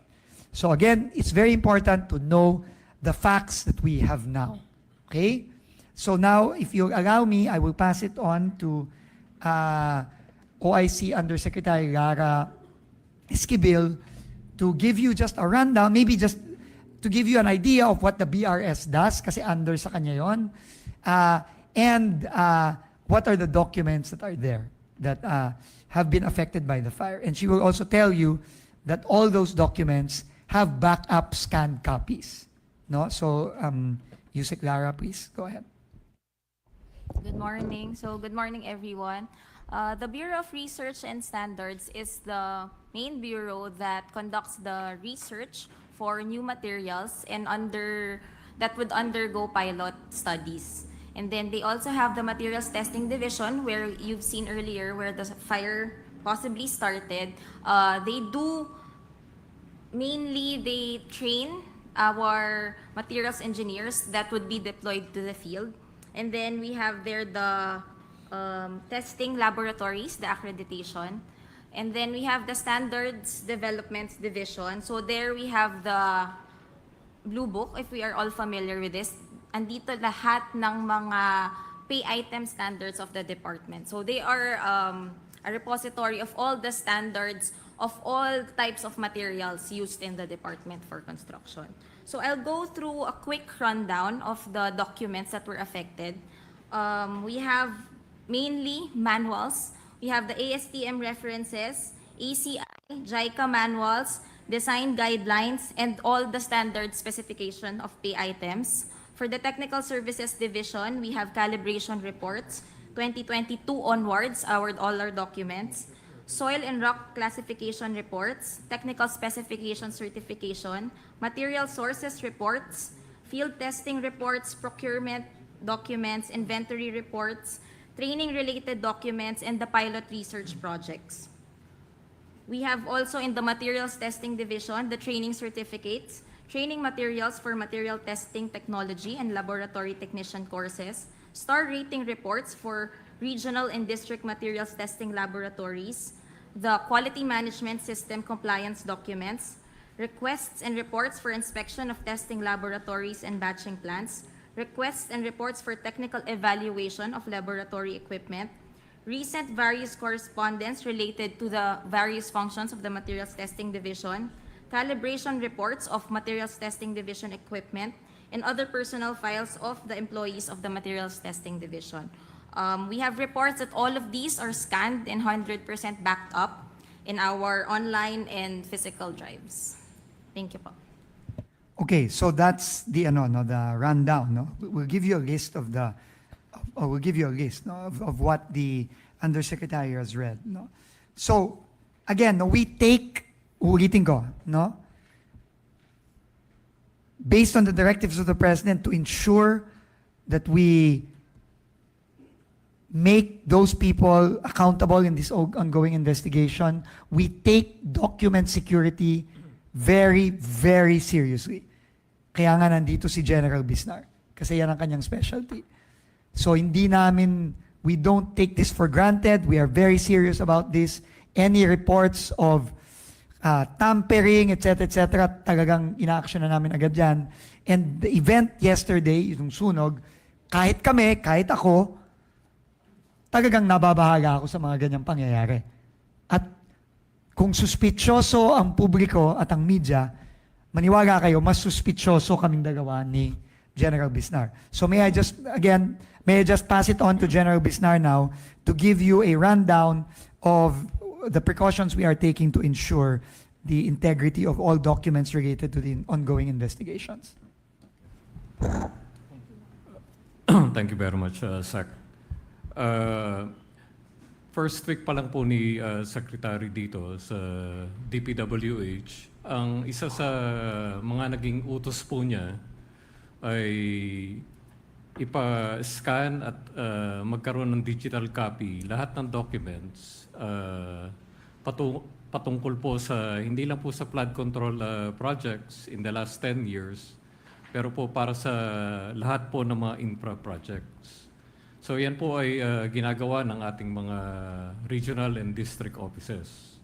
So again, it's very important to know the facts that we have now. Okay? So now, if you allow me, I will pass it on to OIC Undersecretary Lara Esquivel to give you just a rundown, maybe just to give you an idea of what the BRS does, kasi under sa kanya yun, and what are the documents that are there that have been affected by the fire. And she will also tell you that all those documents have backup scanned copies. No? So, Yusek Lara, please, go ahead. Good morning. So, good morning, everyone. The Bureau of Research and Standards is the main bureau that conducts the research for new materials and that would undergo pilot studies. And then they also have the materials testing division where you've seen earlier where the fire possibly started. They do mainly they train our materials engineers that would be deployed to the field. And then we have there the testing laboratories, the accreditation. And then we have the standards development division. So there we have the Blue Book, if we are all familiar with this. Andito lahat ng mga pay item standards of the department. So they are a repository of all the standards of all types of materials used in the department for construction. So I'll go through a quick rundown of the documents that were affected. We have mainly manuals. We have the ASTM references, ACI, JICA manuals, design guidelines, and all the standard specification of pay items. For the Technical Services Division, we have calibration reports, 2022 onwards, all our documents, soil and rock classification reports, technical specification certification, material sources reports, field testing reports, procurement documents, inventory reports, training-related documents, and the pilot research projects. We have also in the Materials Testing Division, the training certificates, training materials for material testing technology and laboratory technician courses, star rating reports for regional and district materials testing laboratories, the quality management system compliance documents, requests and reports for inspection of testing laboratories and batching plants, requests and reports for technical evaluation of laboratory equipment, recent various correspondence related to the various functions of the Materials Testing Division, calibration reports of Materials Testing Division equipment, and other personal files of the employees of the Materials Testing Division. We have reports that all of these are scanned and 100% backed up in our online and physical drives. Thank you po. Okay, so that's the the rundown. No, we'll give you a list of of what the undersecretary has read. No, so again, no, we take ulitin ko, no, based on the directives of the president to ensure that we make those people accountable in this ongoing investigation. We take document security very, very seriously. Kaya nga nandito si General Bisnar. Kasi yan ang kanyang specialty. So we don't take this for granted. We are very serious about this. Any reports of tampering, etc., talagang ina-action na namin agad yan. And the event yesterday, yung sunog, kahit kami, kahit ako, talagang nababahala ako sa mga ganyang pangyayari. At kung suspitsyoso ang publiko at ang media, maniwala kayo, mas suspitsyoso kaming dalawa ni General Bisnar. So may I just pass it on to General Bisnar now to give you a rundown of the precautions we are taking to ensure the integrity of all documents related to the ongoing investigations. Thank you very much, Sec. First week pa lang po ni Secretary dito sa DPWH, ang isa sa mga naging utos po niya ay ipa-scan at magkaroon ng digital copy lahat ng documents patungkol po sa, hindi lang po sa flood control projects in the last 10 years, pero po para sa lahat po ng mga infra projects. So yan po ay ginagawa ng ating mga regional and district offices.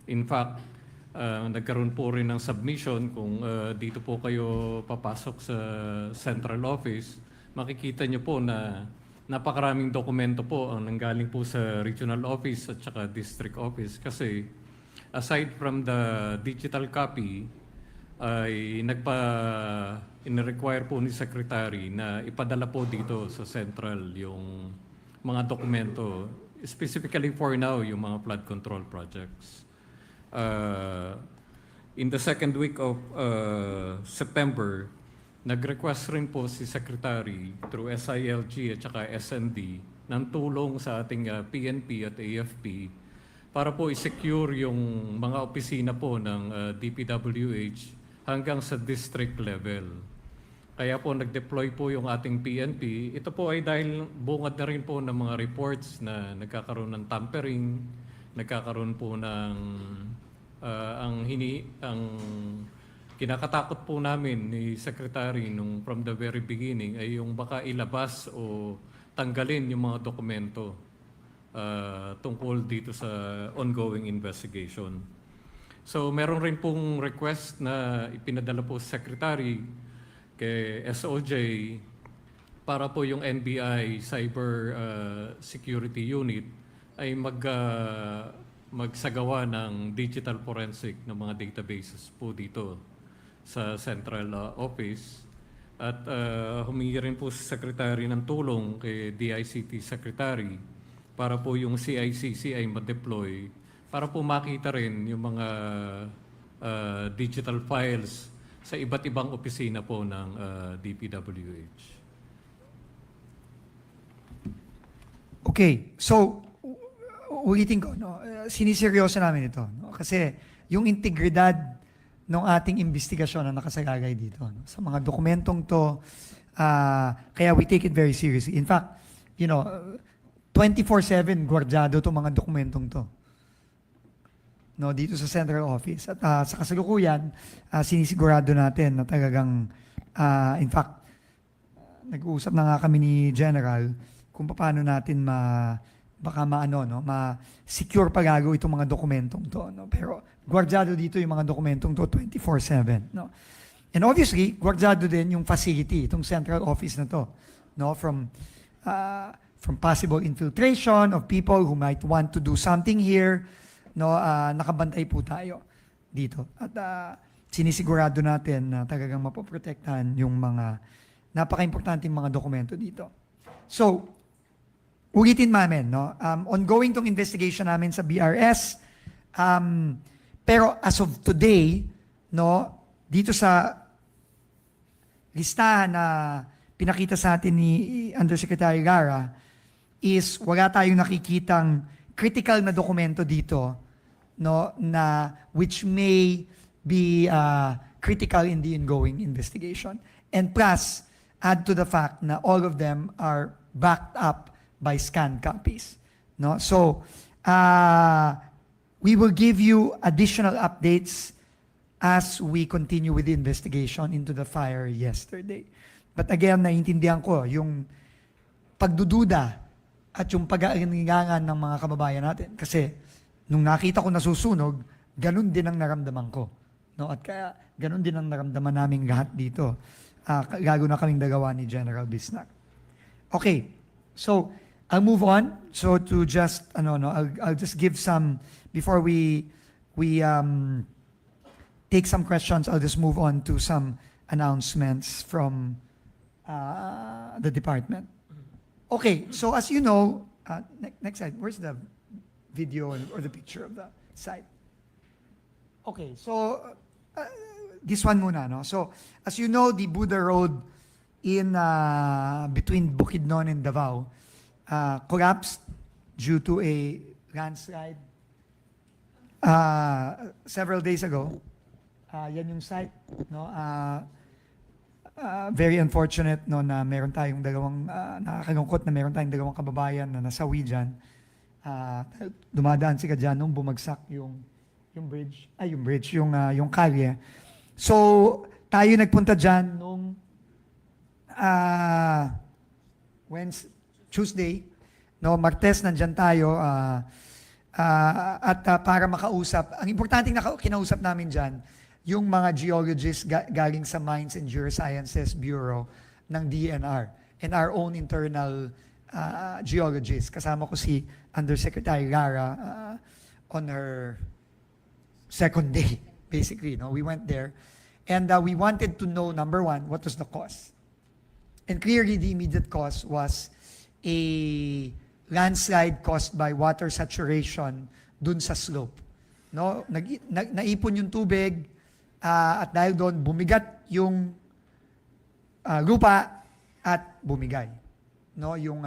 In fact, nagkaroon po rin ng submission kung dito po kayo papasok sa central office, makikita nyo po na napakaraming dokumento po ang nanggaling po sa regional office at saka district office. Kasi aside from the digital copy, ay in-require po ni Secretary na ipadala po dito sa central yung mga dokumento, specifically for now, yung mga flood control projects. In the second week of September, nag-request rin po si Secretary through SILG at saka SND ng tulong sa ating PNP at AFP para po i-secure yung mga opisina po ng DPWH hanggang sa district level. Kaya po nag-deploy po yung ating PNP. Ito po ay dahil bungad na rin po ng mga reports na nagkakaroon ng tampering, nagkakaroon po ng ang kinakatakot po namin ni Secretary nung from the very beginning ay yung baka ilabas o tanggalin yung mga dokumento tungkol dito sa ongoing investigation. So meron rin pong request na ipinadala po sa Secretary kay SOJ para po yung NBI Cyber Security Unit ay magsagawa ng digital forensic ng mga databases po dito sa central office. At humingi rin po sa Secretary ng tulong kay DICT Secretary para po yung CICC ay ma-deploy para po makita rin yung mga digital files sa iba't ibang opisina po ng DPWH. Okay, so ulitin ko, no, siniseryoso namin ito. No? Kasi yung integridad ng ating investigasyon na nakasalalay dito. No? Sa mga dokumentong to, kaya we take it very seriously. In fact, 24/7 gwardyado itong mga dokumentong to. No, dito sa central office. At sa kasalukuyan, sinisigurado natin na talagang, in fact, nag-uusap na nga kami ni General kung paano natin ma-secure pagago itong mga dokumentong to. No? Pero gwardyado dito yung mga dokumentong to 24/7. No? And obviously, gwardyado din yung facility, itong central office na to. No? From possible infiltration of people who might want to do something here, no, nakabantay po tayo dito. At sinisigurado natin na talagang mapoprotektahan yung mga napaka-importanting mga dokumento dito. So, ulitin namin, no? Ongoing tong investigation namin sa BRS. Pero as of today, no, dito sa listahan na pinakita sa atin ni Undersecretary Lara is wala tayong nakikitang critical na dokumento dito, no, na which may be critical in the ongoing investigation. And plus, add to the fact na all of them are backed up by scanned copies. No? So, we will give you additional updates as we continue with the investigation into the fire yesterday. But again, naiintindihan ko yung pagdududa at yung pag-aalingangan ng mga kababayan natin. Kasi nung nakita ko nasusunog, ganun din ang naramdaman ko. No? At kaya ganun din ang naramdaman namin lahat dito. Lalo na kaming dalawa ni General Bisnac. Okay, so I'll move on. So to just, I'll just give some, before we take some questions, I'll just move on to some announcements from the department. Okay, so as you know, next slide, where's the video or the picture of the site? Okay, so this one muna, no? So as you know, the Buda Road in between Bukidnon and Davao collapsed due to a landslide several days ago. Yan yung site, no? Very unfortunate, no, na meron tayong dalawang nakakalungkot na meron tayong dalawang kababayan na nasawi dyan. Dumadaan sila dyan nung bumagsak yung kalye. So tayo nagpunta dyan nung Tuesday, no, Martes nandyan tayo at para makausap. Ang importanteng kinausap namin dyan, yung mga geologists galing sa Mines and Geosciences Bureau ng DNR and our own internal geologists. Kasama ko si Undersecretary Lara on her second day, basically. No? We went there and we wanted to know, number one, what was the cause? And clearly the immediate cause was a landslide caused by water saturation dun sa slope. No? Naipon yung tubig, at dahil doon, bumigat yung lupa at bumigay. No, yung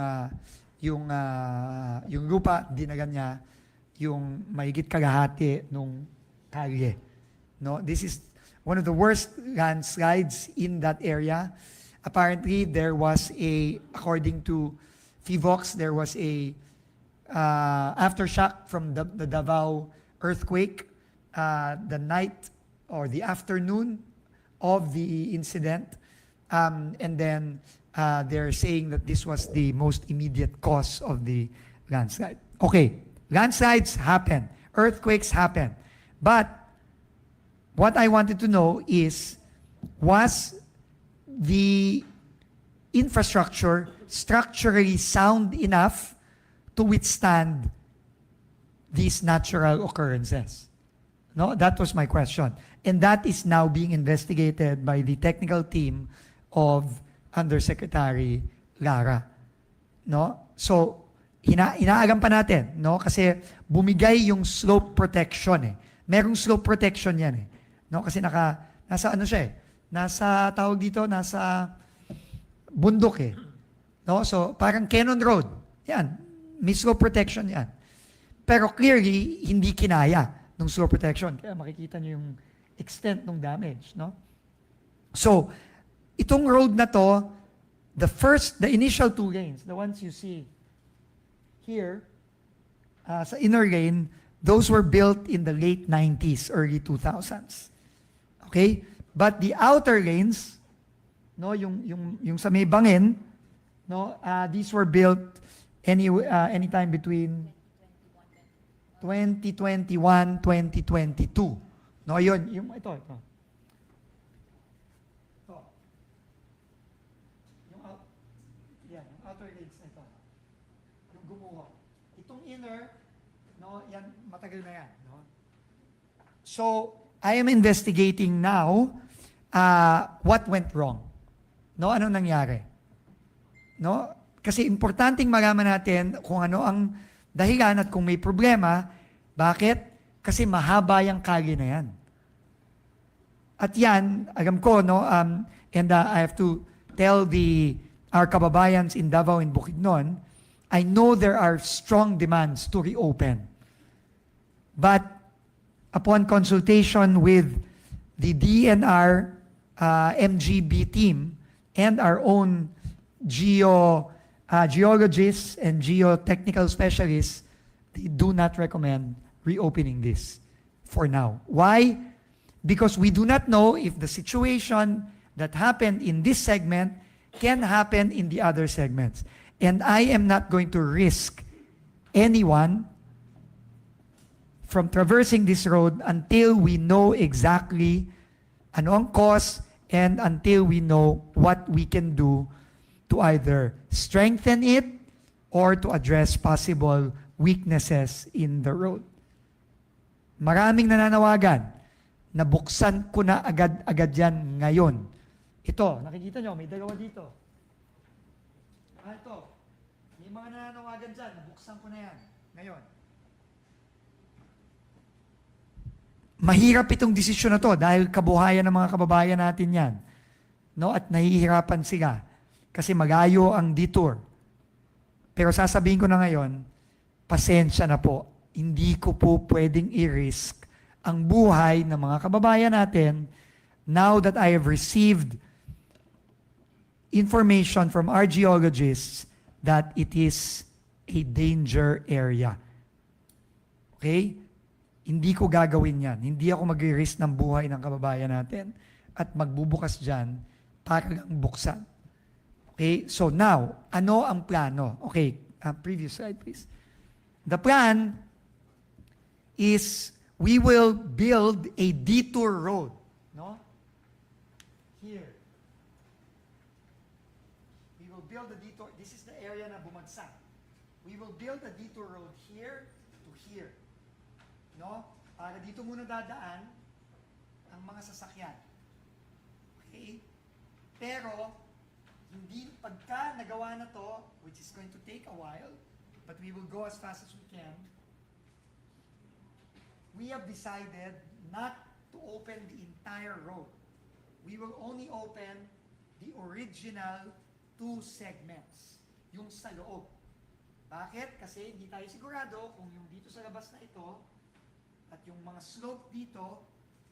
lupa, dinagan niya yung mahigit kalahati nung kalye. No, this is one of the worst landslides in that area. Apparently, there was according to FIVOX, there was a aftershock from the Davao earthquake the night or the afternoon of the incident. And then they're saying that this was the most immediate cause of the landslide. Okay, landslides happen, earthquakes happen. But what I wanted to know is, was the infrastructure structurally sound enough to withstand these natural occurrences? No, that was my question. And that is now being investigated by the technical team of Undersecretary Lara. No? So, inaagam pa natin, no? Kasi bumigay yung slope protection eh. Merong slope protection yan eh. No? Kasi nasa ano siya eh. Nasa, tawag dito, nasa bundok eh. No? So, parang Cannon Road. Yan. May slope protection yan. Pero clearly, hindi kinaya ng slope protection. Kaya makikita nyo yung extent ng damage, no? So, itong road na to, the initial 2 lanes, the ones you see here, sa inner lane, those were built in the late 90s, early 2000s. Okay? But the outer lanes, no, yung sa may bangin, no, these were built anytime between 2021, 2022. No, yun, ito. Yung outer lanes na ito. Yung gumuho. Itong inner, no, yan, matagal na yan. No? So, I am investigating now what went wrong. No, ano nangyari? No? Kasi importanteng malaman natin kung ano ang dahilan at kung may problema. Bakit? Kasi mahaba yung kali na yan. At yan, alam ko, no, and I have to tell our kababayans in Davao and Bukidnon, I know there are strong demands to reopen. But upon consultation with the DNR MGB team and our own geologists and geotechnical specialists, they do not recommend reopening this for now. Why? Because we do not know if the situation that happened in this segment can happen in the other segments. And I am not going to risk anyone from traversing this road until we know exactly ano ang cause and until we know what we can do to either strengthen it or to address possible weaknesses in the road. Maraming nananawagan na buksan ko na agad yan ngayon. Ito, nakikita nyo, may dalawa dito. Ito, may mga nananawagan dyan, nabuksan ko na yan ngayon. Mahirap itong desisyon na to dahil kabuhayan ng mga kababayan natin yan. No? At nahihirapan sila kasi malayo ang detour. Pero sasabihin ko na ngayon, pasensya na po. Hindi ko po pwedeng i-risk ang buhay ng mga kababayan natin now that I have received information from our geologists that it is a danger area. Okay? Hindi ko gagawin yan. Hindi ako mag-risk ng buhay ng kababayan natin at magbubukas dyan para lang buksan. Okay? So now, ano ang plano? Okay, previous slide please. The plan is we will build a detour road, no? Here. We will build a detour. This is the area na bumagsak. We will build a detour road here to here. No? Para dito muna dadaan ang mga sasakyan. Okay? Pero, hindi pagka nagawa na to, which is going to take a while, but we will go as fast as we can, we have decided not to open the entire road. We will only open the original 2 segments, yung sa loob. Bakit? Kasi hindi tayo sigurado kung yung dito sa labas na ito at yung mga slope dito,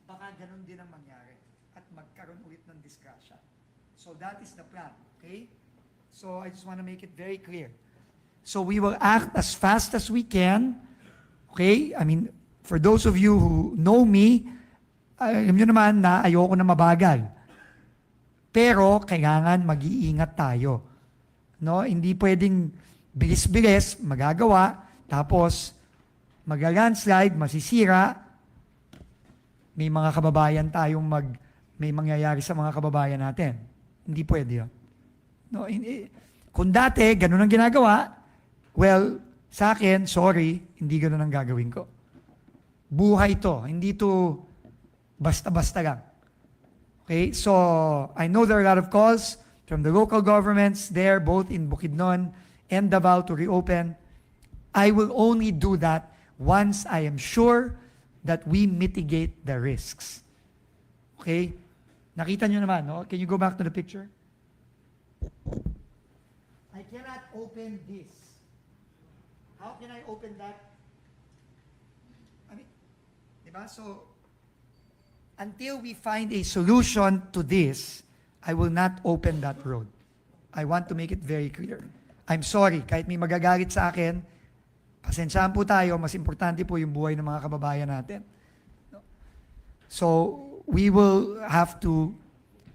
baka ganun din ang mangyari at magkaroon ulit ng discussion. So that is the plan, okay? So I just want to make it very clear. So we will act as fast as we can, okay? I mean, For those of you who know me, alam nyo naman na ayoko na mabagal. Pero kailangan mag-iingat tayo. No? Hindi pwedeng bilis-bilis, magagawa, tapos mag-landslide, masisira, may mga kababayan tayong may mangyayari sa mga kababayan natin. Hindi pwede yun. No, kung dati, ganun ang ginagawa, well, sa akin, sorry, hindi ganun ang gagawin ko. Buhay to, hindi to basta-basta lang. Okay, so I know there are a lot of calls from the local governments there, both in Bukidnon and Davao to reopen. I will only do that once I am sure that we mitigate the risks. Okay? Nakita nyo naman, no? Can you go back to the picture? I cannot open this. How can I open that? I mean, diba? So, until we find a solution to this, I will not open that road. I want to make it very clear. I'm sorry, kahit may magagalit sa akin, pasensyahan po tayo, mas importante po yung buhay ng mga kababayan natin. So, we will have to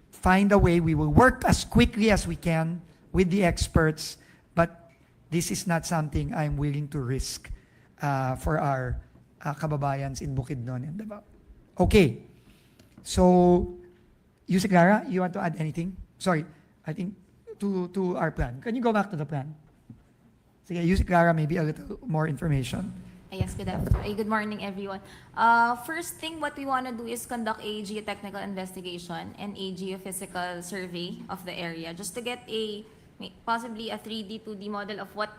find a way, we will work as quickly as we can with the experts, but this is not something I'm willing to risk for our kababayans in Bukidnon and Davao. Okay. So, Yusek Lara, you want to add anything? Sorry, I think to our plan. Can you go back to the plan? Sige, Yusek Lara, maybe a little more information. Yes, good morning, everyone. First thing, what we want to do is conduct a geotechnical investigation and a geophysical survey of the area, just to get possibly a 3D, 2D model of what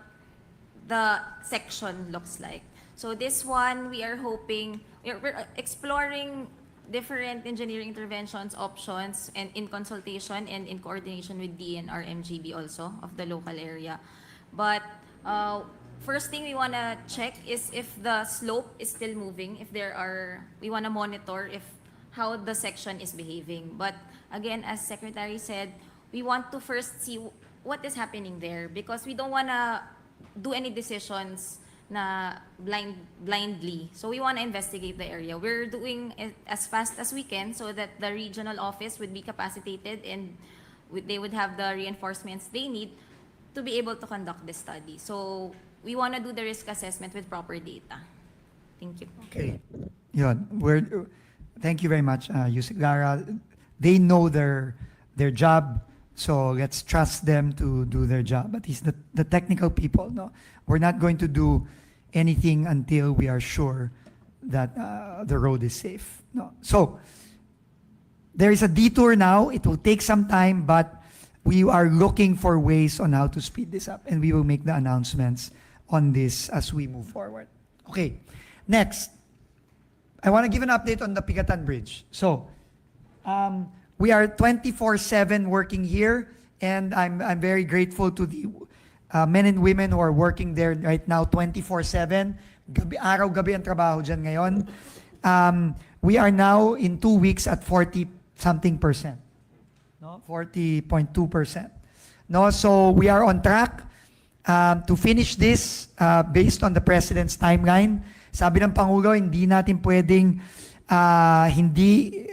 the section looks like. So this one, we are hoping, we're exploring different engineering interventions, options, and in consultation and in coordination with DNR MGB also of the local area. But first thing we want to check is if the slope is still moving, we want to monitor how the section is behaving. But again, as Secretary said, we want to first see what is happening there, because we don't want to do any decisions na blindly. So we want to investigate the area. We're doing it as fast as we can so that the regional office would be capacitated and they would have the reinforcements they need to be able to conduct this study. So we want to do the risk assessment with proper data. Thank you. Okay. Yun. Thank you very much, Yusek Lara. They know their job, so let's trust them to do their job. But it's the technical people. No, we're not going to do anything until we are sure that the road is safe. No. So there is a detour now. It will take some time, but we are looking for ways on how to speed this up, and we will make the announcements on this as we move forward. Okay. Next, I want to give an update on the Pigatan Bridge. So, we are 24/7 working here, and I'm very grateful to the men and women who are working there right now 24/7. Araw-gabi ang trabaho dyan ngayon. We are now in 2 weeks at 40-something%. No? 40.2%. No? So we are on track to finish this based on the President's timeline. Sabi ng Pangulo, hindi natin pwedeng hindi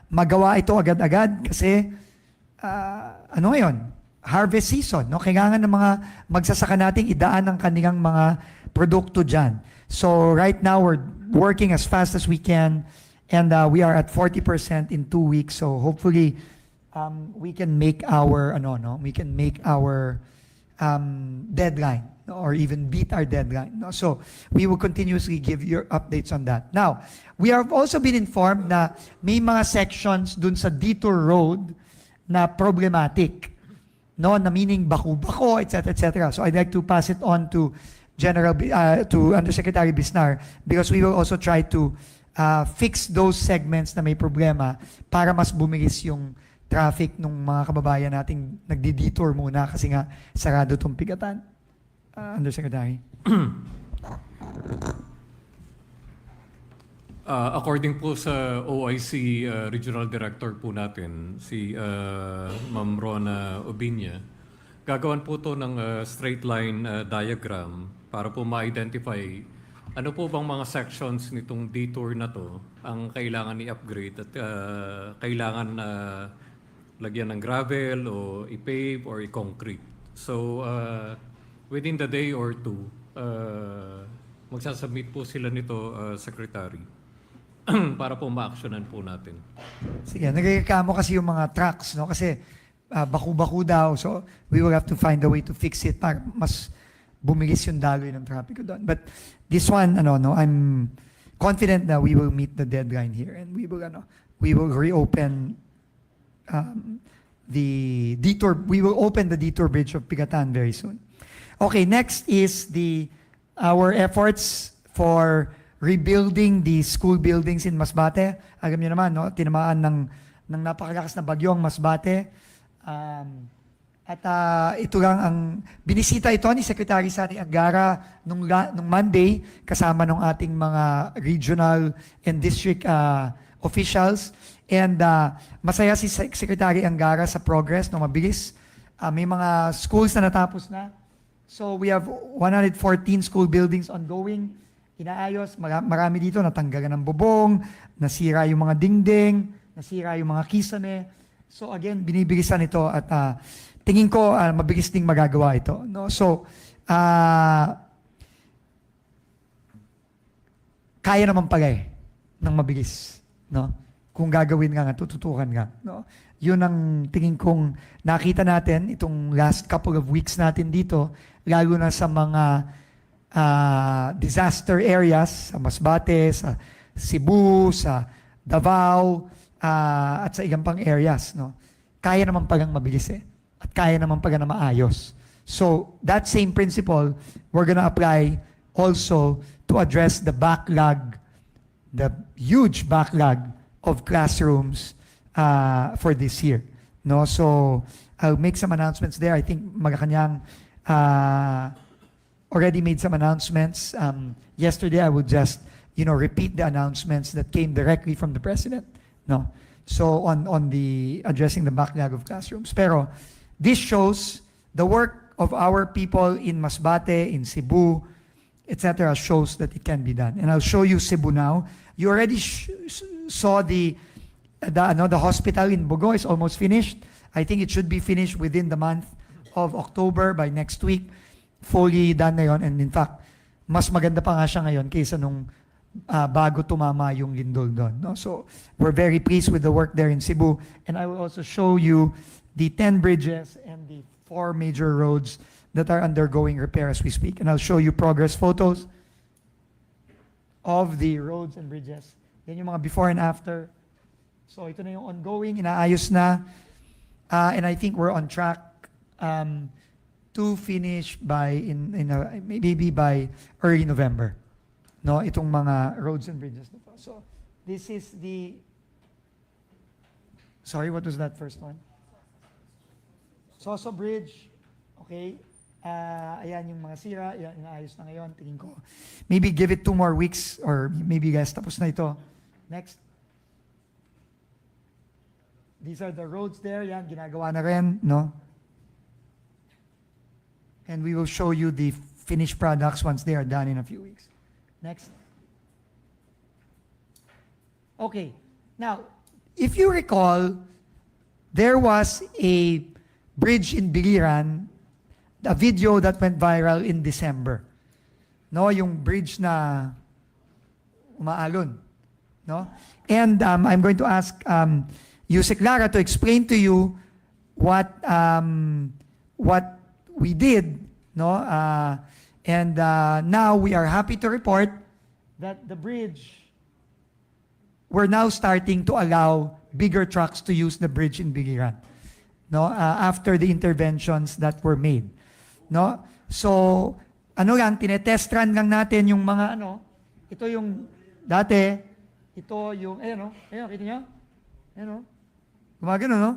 magawa ito agad-agad kasi ano ngayon? Harvest season. No? Kailangan ng mga magsasaka nating idaan ang kanilang mga produkto dyan. So right now, we're working as fast as we can, and we are at 40% in 2 weeks. So hopefully, we can make our deadline, or even beat our deadline. No? So we will continuously give you updates on that. Now, we have also been informed na may mga sections dun sa detour road na problematic. No, na meaning baku-bako, etc., etc. So I'd like to pass it on to to Undersecretary Bisnar, because we will also try to fix those segments na may problema para mas bumilis yung traffic ng mga kababayan nating nagdi-detour muna kasi nga sarado tong Pigatan. Undersecretary. According po sa OIC Regional Director po natin, si Ma'am Rona Obinya, gagawan po to ng straight line diagram para po ma-identify ano po bang mga sections nitong detour na to ang kailangan i-upgrade at kailangan na lagyan ng gravel o i-pave or i-concrete? So, within the day or two, magsasubmit po sila nito, Secretary, para po ma-actionan po natin. Sige, nagreklamo kasi yung mga trucks, no? Kasi baku-baku daw. So, we will have to find a way to fix it para mas bumilis yung daloy ng traffic doon. But this one, I'm confident that we will meet the deadline here and we will reopen the detour. We will open the detour bridge of Pigatan very soon. Okay, next is our efforts for rebuilding the school buildings in Masbate. Alam niyo naman, no, tinamaan ng napakalakas na bagyong Masbate. Ito lang ang binisita ito ni Secretary Sani Angara nung Monday kasama ng ating mga regional and district officials. And masaya si Secretary Angara sa progress, no, mabilis. May mga schools na natapos na. So we have 114 school buildings ongoing. Inaayos, marami dito natanggalan ng bubong, nasira yung mga dingding, nasira yung mga kisame. So again, binibilisan ito at tingin ko mabilis ding magagawa ito. No? So, kaya naman pala ng mabilis. No? Kung gagawin nga, tututukan nga. No? Yun ang tingin kong nakita natin itong last couple of weeks natin dito, lalo na sa mga disaster areas, sa Masbate, sa Cebu, sa Davao, at sa ilang pang areas. No? Kaya naman palang mabilis at kaya naman pala na maayos. So, that same principle, we're gonna apply also to address the backlog, the huge backlog of classrooms for this year. No? So, I'll make some announcements there. I think Malacanang already made some announcements. Yesterday, I would just, repeat the announcements that came directly from the President. No? So, on the addressing the backlog of classrooms. Pero, this shows the work of our people in Masbate, in Cebu, etc. shows that it can be done. And I'll show you Cebu now. You already saw the hospital in Bogo is almost finished. I think it should be finished within the month of October, by next week. Fully done na yun. And in fact, mas maganda pa nga siya ngayon kaysa nung bago tumama yung lindol doon. No? So we're very pleased with the work there in Cebu. And I will also show you the 10 bridges and the 4 major roads that are undergoing repair as we speak. And I'll show you progress photos of the roads and bridges. Yan yung mga before and after. So ito na yung ongoing, inaayos na. And I think we're on track to finish by maybe by early November. No, itong mga roads and bridges na to. So this is sorry, what was that first one? Soso Bridge, okay. Ayan yung mga sira, inaayos na ngayon, tingin ko. Maybe give it 2 more weeks or maybe guys, tapos na ito. Next. These are the roads there, yan, ginagawa na rin, no? And we will show you the finished products once they are done in a few weeks. Next. Okay, now, if you recall, there was a bridge in Biliran, a video that went viral in December. No, yung bridge na umaalon. No? And I'm going to ask Yusek Lara to explain to you what we did. No? And now we are happy to report that the bridge, we're now starting to allow bigger trucks to use the bridge in Biliran. No, after the interventions that were made. No? So, tinetest run lang natin yung mga ito yung dati, ito yung, ayun, kita nyo? Ayun, gumagano, no?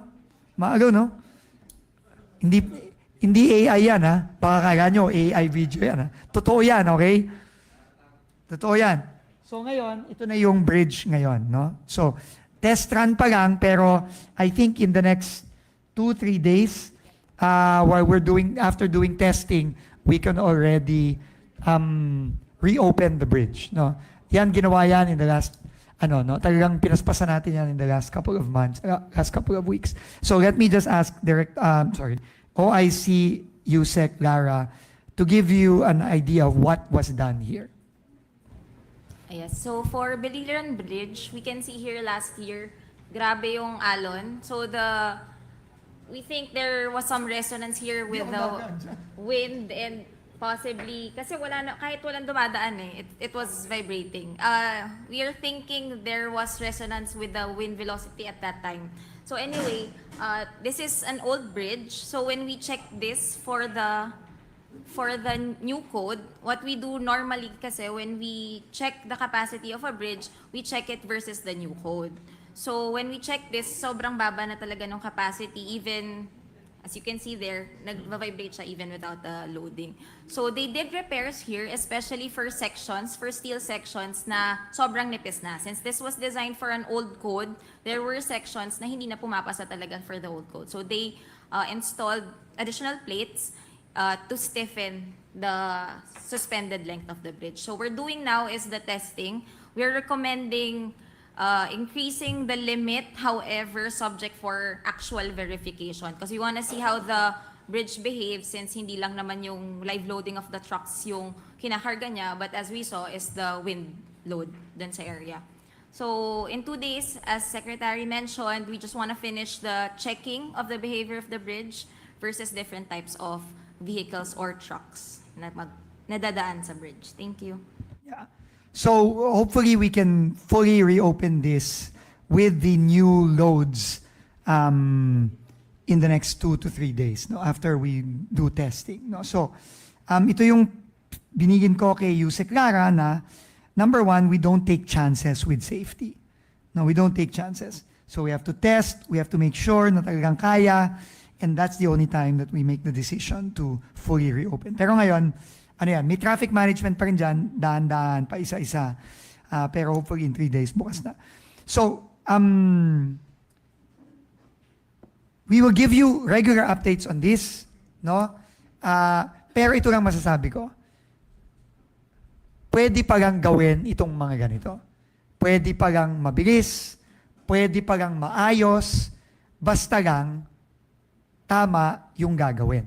Maalo, no? Hindi AI yan, ha? Pakakala nyo, AI video yan, ha? Totoo yan, okay? Totoo yan. So, ngayon, ito na yung bridge ngayon, no? So, test run pa lang, pero I think in the next 2-3 days, after doing testing, we can already reopen the bridge. No? Yan, ginawa yan in the last, talagang pinaspasan natin yan in the last couple of months, last couple of weeks. So let me just ask OIC Yusek Lara to give you an idea of what was done here. Yes, so for Biliran Bridge, we can see here last year, grabe yung alon. So we think there was some resonance here with the wind and possibly, kasi kahit walang dumadaan it was vibrating. We are thinking there was resonance with the wind velocity at that time. So anyway, this is an old bridge. So when we check this for the new code, what we do normally kasi when we check the capacity of a bridge, we check it versus the new code. So when we check this, sobrang baba na talaga ng capacity, even as you can see there, nag-vibrate siya even without the loading. So they did repairs here, especially for steel sections na sobrang nipis na. Since this was designed for an old code, there were sections na hindi na pumapasa talaga for the old code. So they installed additional plates to stiffen the suspended length of the bridge. So we're doing now is the testing. We're recommending increasing the limit, however, subject for actual verification. Because we want to see how the bridge behaves since hindi lang naman yung live loading of the trucks yung kinakarga niya, but as we saw is the wind load dun sa area. So in 2 days, as Secretary mentioned, we just want to finish the checking of the behavior of the bridge versus different types of vehicles or trucks na nadadaan sa bridge. Thank you. Yeah. So hopefully we can fully reopen this with the new loads in the next 2 to 3 days, after we do testing. So ito yung binigin ko kay Yusek Lara na, number one, we don't take chances with safety. No, we don't take chances. So we have to test, we have to make sure na talagang kaya, and that's the only time that we make the decision to fully reopen. Pero ngayon, may traffic management pa rin dyan, dahan-dahan, pa isa-isa. Pero hopefully in 3 days, bukas na. So, we will give you regular updates on this, no? Pero ito lang masasabi ko. Pwede pa lang gawin itong mga ganito. Pwede pa lang mabilis, pwede pa lang maayos, basta lang tama yung gagawin.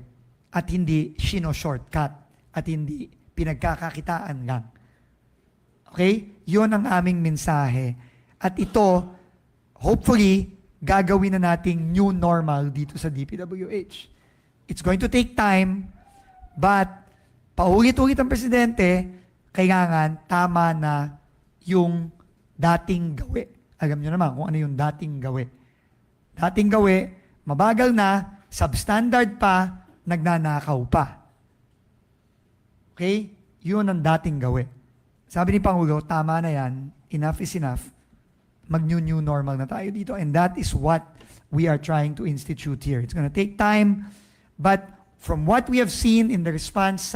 At hindi shortcut at hindi pinagkakakitaan lang. Okay? Yun ang aming mensahe. At ito, hopefully, gagawin na nating new normal dito sa DPWH. It's going to take time, but paulit-ulit ang presidente, kailangan tama na yung dating gawi. Alam nyo naman kung ano yung dating gawi. Dating gawi, mabagal na, substandard pa, nagnanakaw pa. Okay? Yun ang dating gawi. Sabi ni Pangulo, tama na yan, enough is enough, mag-new normal na tayo dito. And that is what we are trying to institute here. It's gonna take time, but from what we have seen in the response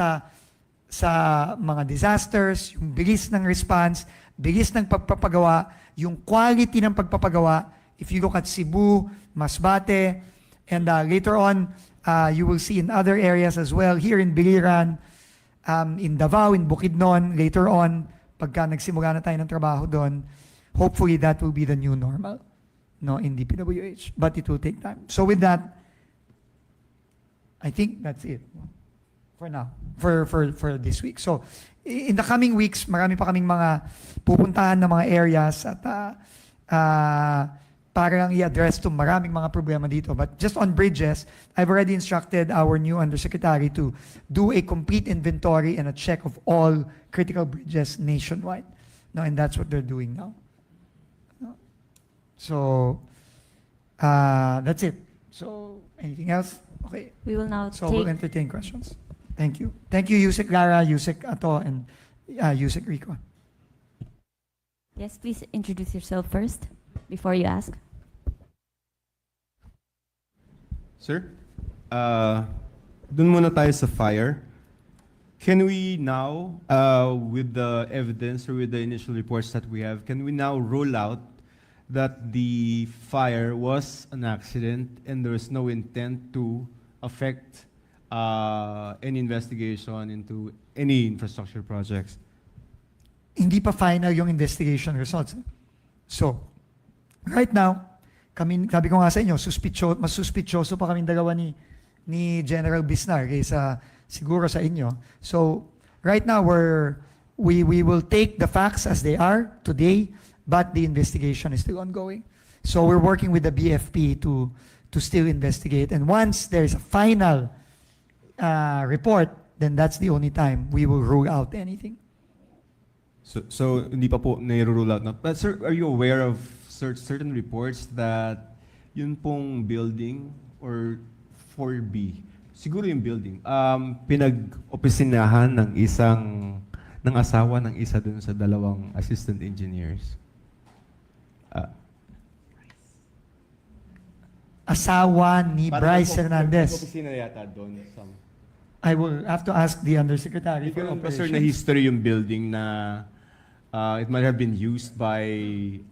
sa mga disasters, yung bilis ng response, bilis ng pagpapagawa, yung quality ng pagpapagawa, if you look at Cebu, Masbate, and later on, you will see in other areas as well, here in Biliran, in Davao, in Bukidnon, later on, pagka nagsimula na tayo ng trabaho doon, hopefully that will be the new normal, in DPWH. But it will take time. So with that, I think that's it for now, for this week. So in the coming weeks, marami pa kaming mga pupuntahan na mga areas at para lang i-address to maraming mga problema dito. But just on bridges, I've already instructed our new Undersecretary to do a complete inventory and a check of all critical bridges nationwide. And that's what they're doing now. So, that's it. So, anything else? Okay. We will now So we'll entertain questions. Thank you. Thank you, Yusek Lara, Yusek Ato, and Yusek Rico. Yes, please introduce yourself first before you ask. Sir, dun muna tayo sa fire. Can we now, with the evidence or with the initial reports that we have, can we now rule out that the fire was an accident and there was no intent to affect any investigation into any infrastructure projects? hindi pa final yung investigation results. So, right now, sabi ko nga sa inyo, mas suspicioso pa kaming dalawa ni General Bisnar kaysa siguro sa inyo. So, right now, we will take the facts as they are today, but the investigation is still ongoing. So, we're working with the BFP to still investigate. And once there's a final report, then that's the only time we will rule out anything. So hindi pa po nai-rule out na. But sir, are you aware of certain reports that yun pong building or 4B, siguro yung building, pinag-opisinahan ng asawa ng isa dun sa dalawang assistant engineers? Asawa ni Bryce Hernandez. Opisina yata doon. I will have to ask the Undersecretary for Ba sir, na Operations. history yung building na it might have been used by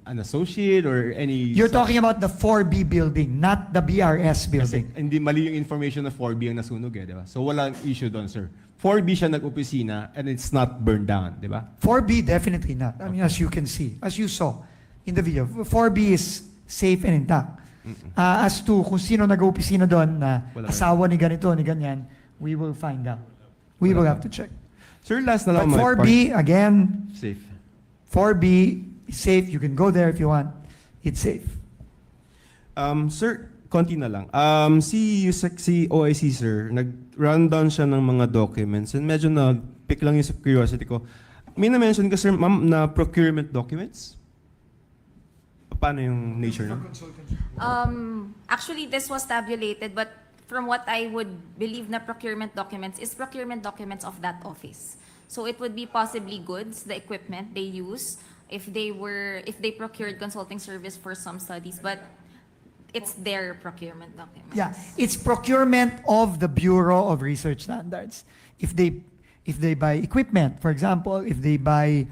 an associate or any... You're talking about the 4B building, not the BRS building. Hindi, mali yung information na 4B ang nasunog di ba? So walang issue doon, sir. 4B siya nag-opisina and it's not burned down, di ba? 4B, definitely not. I mean, as you can see, as you saw in the video, 4B is safe and intact. As to kung sino nag-opisina doon na Wala asawa ni ganito, ni ganyan, we will find out. We will have to check. Sir, last na But lang my 4B, again, Safe. 4B is safe. You can go there if you want. It's safe. Sir, konti na lang. Si OIC, sir, nag-run down siya ng mga documents and medyo na-pick lang yung sa curiosity ko. May na-mention ka, sir, ma'am, na procurement documents? Paano yung nature na? Actually, this was tabulated, but from what I would believe na procurement documents is procurement documents of that office. So it would be possibly goods, the equipment they use, if they procured consulting service for some studies, but it's their procurement documents. Yeah, it's procurement of the Bureau of Research Standards. If they buy equipment, for example, if they buy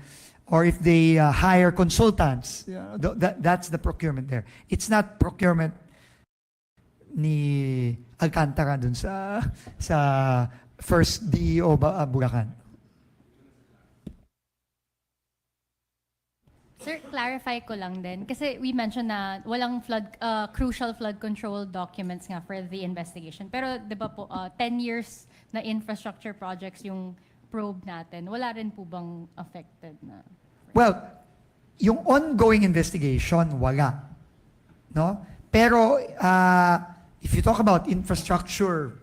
or if they hire consultants, that's the procurement there. It's not procurement ni Alcantara dun sa first DEO Bulacan. Sir, clarify ko lang din. Kasi we mentioned na walang crucial flood control documents nga for the investigation. Pero di ba po, 10 years na infrastructure projects yung probe natin, wala rin po bang affected na? Well, yung ongoing investigation, wala. No? Pero if you talk about infrastructure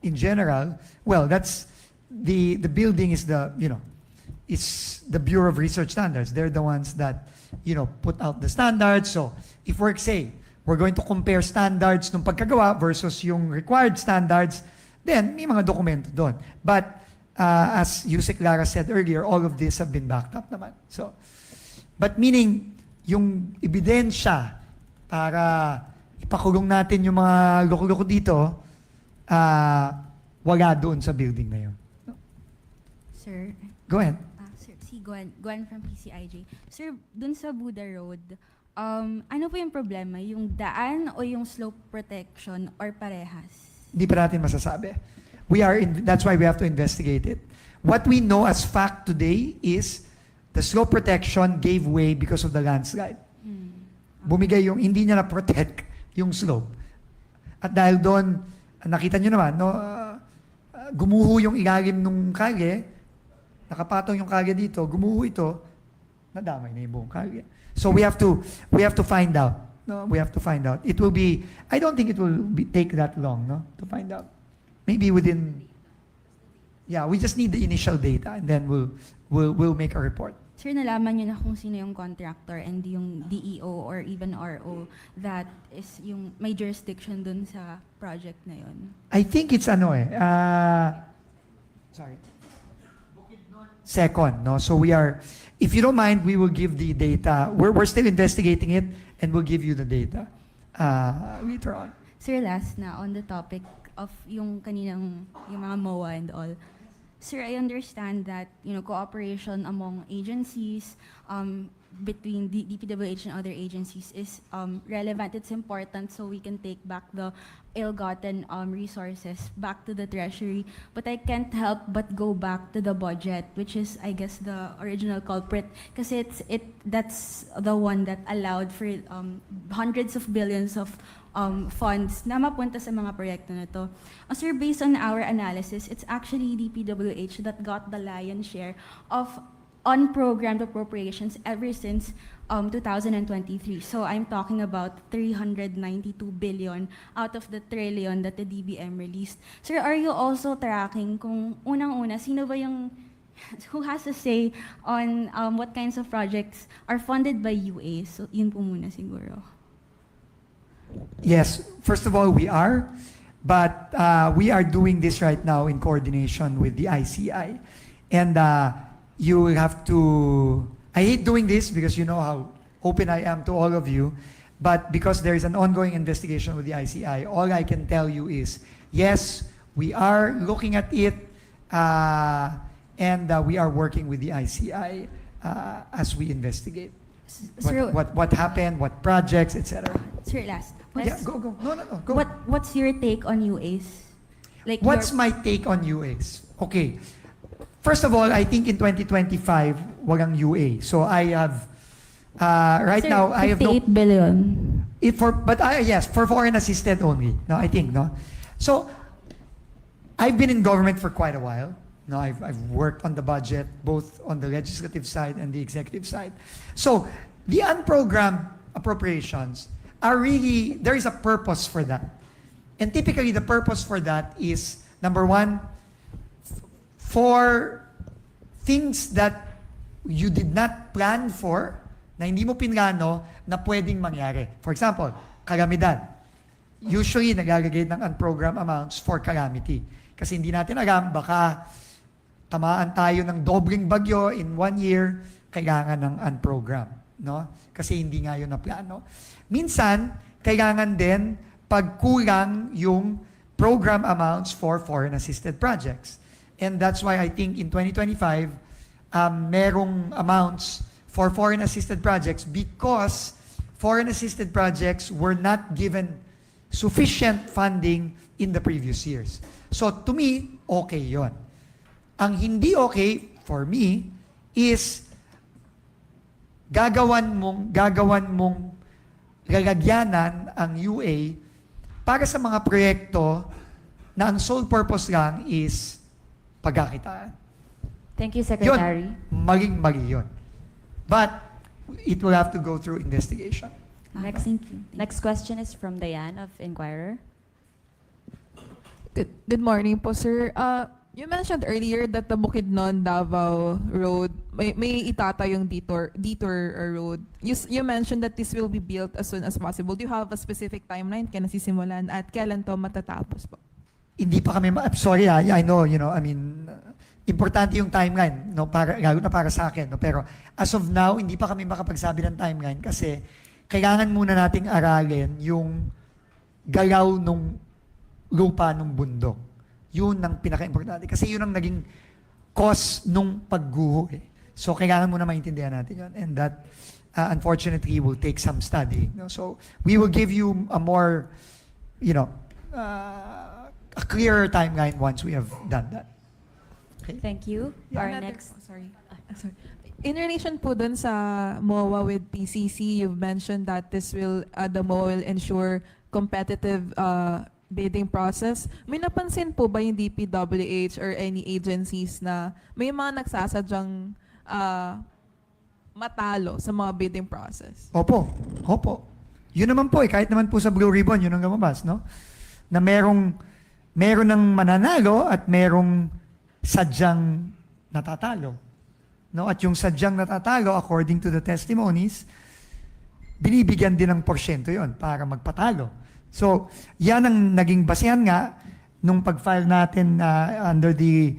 in general, well, that's the building is it's the Bureau of Research Standards. They're the ones that, put out the standards. So, if we're going to compare standards nung pagkagawa versus yung required standards, then may mga dokumento doon. But, as Yusek Lara said earlier, all of this have been backed up naman. So, but meaning, yung ebidensya para ipakulong natin yung mga loko-loko dito, wala doon sa building na yun. Sir, Go ahead. sir, si Gwen from PCIJ. Sir, dun sa Buda Road, ano po yung problema? Yung daan o yung slope protection or parehas? Hindi pa natin masasabi. That's why we have to investigate it. What we know as fact today is the slope protection gave way because of the landslide. Bumigay hindi niya na-protect yung slope. At dahil doon, nakita niyo naman, gumuho yung ilalim ng kalye, nakapatong yung kalye dito, gumuho ito, nadamay na yung buong kalye. So we have to find out. No, we have to find out. It will be, I don't think it will take that long, to find out. Maybe within, we just need the initial data and then we'll make a report. Sir, nalaman niyo na kung sino yung contractor and yung DEO or even RO that is yung may jurisdiction dun sa project na yun? I think it's second, no? So we are, if you don't mind, we will give the data. We're still investigating it and we'll give you the data later on. Sir, last na on the topic of yung mga MOA and all. Sir, I understand that, cooperation among agencies, between DPWH and other agencies is relevant. It's important so we can take back the ill-gotten resources back to the treasury. But I can't help but go back to the budget, which is, I guess, the original culprit, kasi that's the one that allowed for hundreds of billions of funds na mapunta sa mga proyekto na to. Sir, based on our analysis, it's actually DPWH that got the lion's share of unprogrammed appropriations ever since 2023. So I'm talking about 392 billion out of the trillion that the DBM released. Sir, are you also tracking kung unang-una, sino ba yung, who has to say on what kinds of projects are funded by UA? So yun po muna siguro. Yes, first of all, we are. But we are doing this right now in coordination with the ICI. And you will have to, I hate doing this because you know how open I am to all of you, but because there is an ongoing investigation with the ICI, all I can tell you is, yes, we are looking at it, and we are working with the ICI as we investigate Sir, what happened, what projects, etc. Sir, last. Yeah, go. No, go. What's your take on UAs? Like What's my take on UAs? Okay. First of all, I think in 2025, walang UA. So I have, right Sir, now, I have no... 58 billion. Yes, for foreign assisted only. No, I think, no? So, I've been in government for quite a while. No, I've worked on the budget, both on the legislative side and the executive side. So, the unprogrammed appropriations are really, there is a purpose for that. And typically, the purpose for that is, number one, for things that you did not plan for, na hindi mo pinlano, na pwedeng mangyari. For example, kalamidad. Usually, naglalagay ng unprogrammed amounts for calamity. Kasi hindi natin alam, baka tamaan tayo ng dobling bagyo in 1 year, kailangan ng unprogrammed. No? Kasi hindi nga yun na plano. Minsan, kailangan din pagkulang yung program amounts for foreign-assisted projects. And that's why I think in 2025, merong amounts for foreign-assisted projects because foreign-assisted projects were not given sufficient funding in the previous years. So to me, okay yon. Ang hindi okay for me is gagawan mong lalagyanan ang UA para sa mga proyekto na ang sole purpose lang is pagkakitaan. Thank you, Secretary. Yun, maling-mali yun. But it will have to go through investigation. Next question is from Diane of Inquirer. Good morning po, sir. You mentioned earlier that the Bukidnon-Davao Road, may itatayong detour road. You mentioned that this will be built as soon as possible. Do you have a specific timeline? Kailan sisimulan at kailan to matatapos po? Hindi pa kami, sorry I know, I mean, importante yung timeline, no, lalo na para sa akin, no, pero as of now, hindi pa kami makapagsabi ng timeline kasi kailangan muna nating aralin yung galaw nung lupa nung bundok. Yun ang pinaka-importante kasi yun ang naging cause nung pagguho. So kailangan muna maintindihan natin yun, and that unfortunately will take some study. No? So we will give you a more, a clearer timeline once we have done that. Okay. Thank you. Our next... Sorry. In relation po dun sa MOA with PCC, you've mentioned that the MOA will ensure competitive bidding process. May napansin po ba yung DPWH or any agencies na may mga nagsasadyang matalo sa mga bidding process? Opo. Yun naman po kahit naman po sa Blue Ribbon, yun ang lumabas, no? Na meron ng mananalo at merong sadyang natatalo. No? At yung sadyang natatalo, according to the testimonies, binibigyan din ng porsyento yon para magpatalo. So, yan ang naging basehan nga nung pag-file natin under the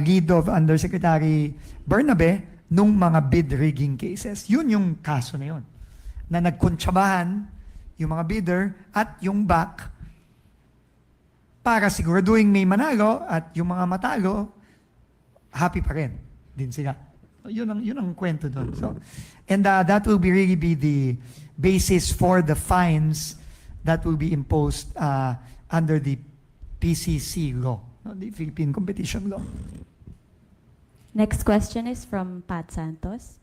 lead of Undersecretary Bernabe nung mga bid rigging cases. Yun yung kaso na yun. Na nagkontsabahan yung mga bidder at yung back para siguraduhin may manalo at yung mga matalo, happy pa rin din sila. Yun ang kwento doon. So, and that will really be the basis for the fines that will be imposed under the PCC law, the Philippine Competition Law. Next question is from Pat Santos.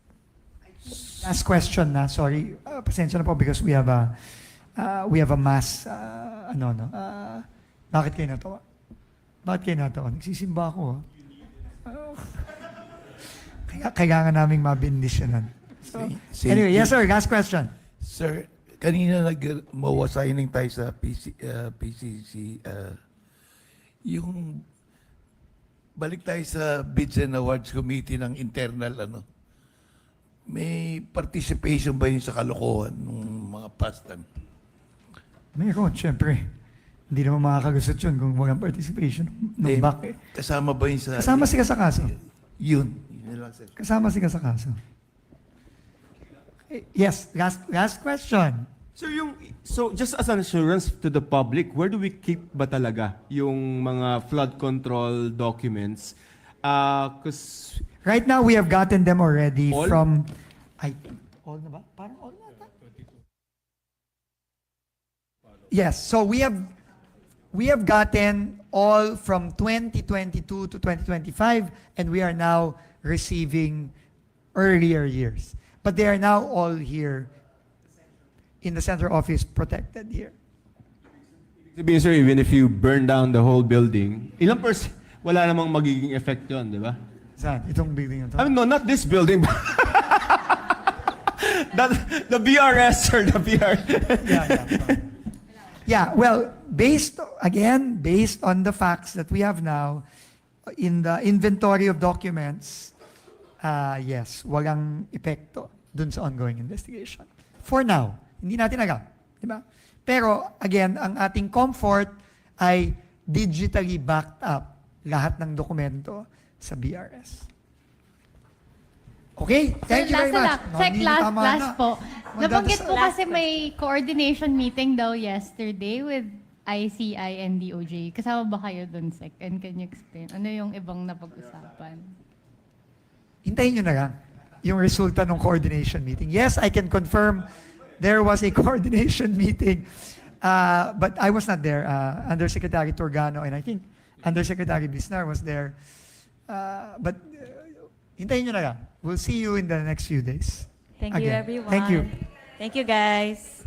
Last question na, sorry. Pasensya na po because we have a mass, bakit kayo natawa? Bakit kayo natawa? Nagsisimba ako. Kailangan naming mabindisyonan. So, anyway, yes sir, last question. Sir, kanina nag-MOA signing tayo sa PCC. Yung balik tayo sa Bids and Awards Committee ng internal, may participation ba yun sa kalokohan ng mga past time? Mayroon, syempre. Hindi naman makakalusot yun kung walang participation ng back. Kasama ba yun sa... Kasama sila sa kaso. Yun lang, sir. Kasama sila sa kaso. Yes, last question. So just as an assurance to the public, where do we keep ba talaga yung mga flood control documents? 'Cause Right now, we have gotten them already All? from... all na ba? Parang all na ba? Yes, so we have gotten all from 2022 to 2025, and we are now receiving earlier years. But they are now all here in the central office, protected here. sabihin, sir, even if you burn down the whole building, wala namang magiging effect yun, di ba? Saan? Itong building na to? I mean, no, not this building. The BRS, sir, the BRS. Yeah, well, based on the facts that we have now, in the inventory of documents, yes, walang epekto dun sa ongoing investigation. For now, hindi natin alam, di ba? Pero again, ang ating comfort ay digitally backed up lahat ng dokumento sa BRS. Okay? Thank you very much. Sec, last po. Nabanggit po Last kasi may coordination meeting daw yesterday with ICI and DOJ. Kasama ba kayo dun, Sec? And can you explain? Ano yung ibang napag-usapan? Hintayin nyo na lang yung resulta ng coordination meeting. Yes, I can confirm there was a coordination meeting, but I was not there. Undersecretary Torgano and I think Undersecretary Bisnar was there. But hintayin nyo na lang. We'll see you in the next few days. Thank you, Again. everyone. Thank you. Thank you, guys.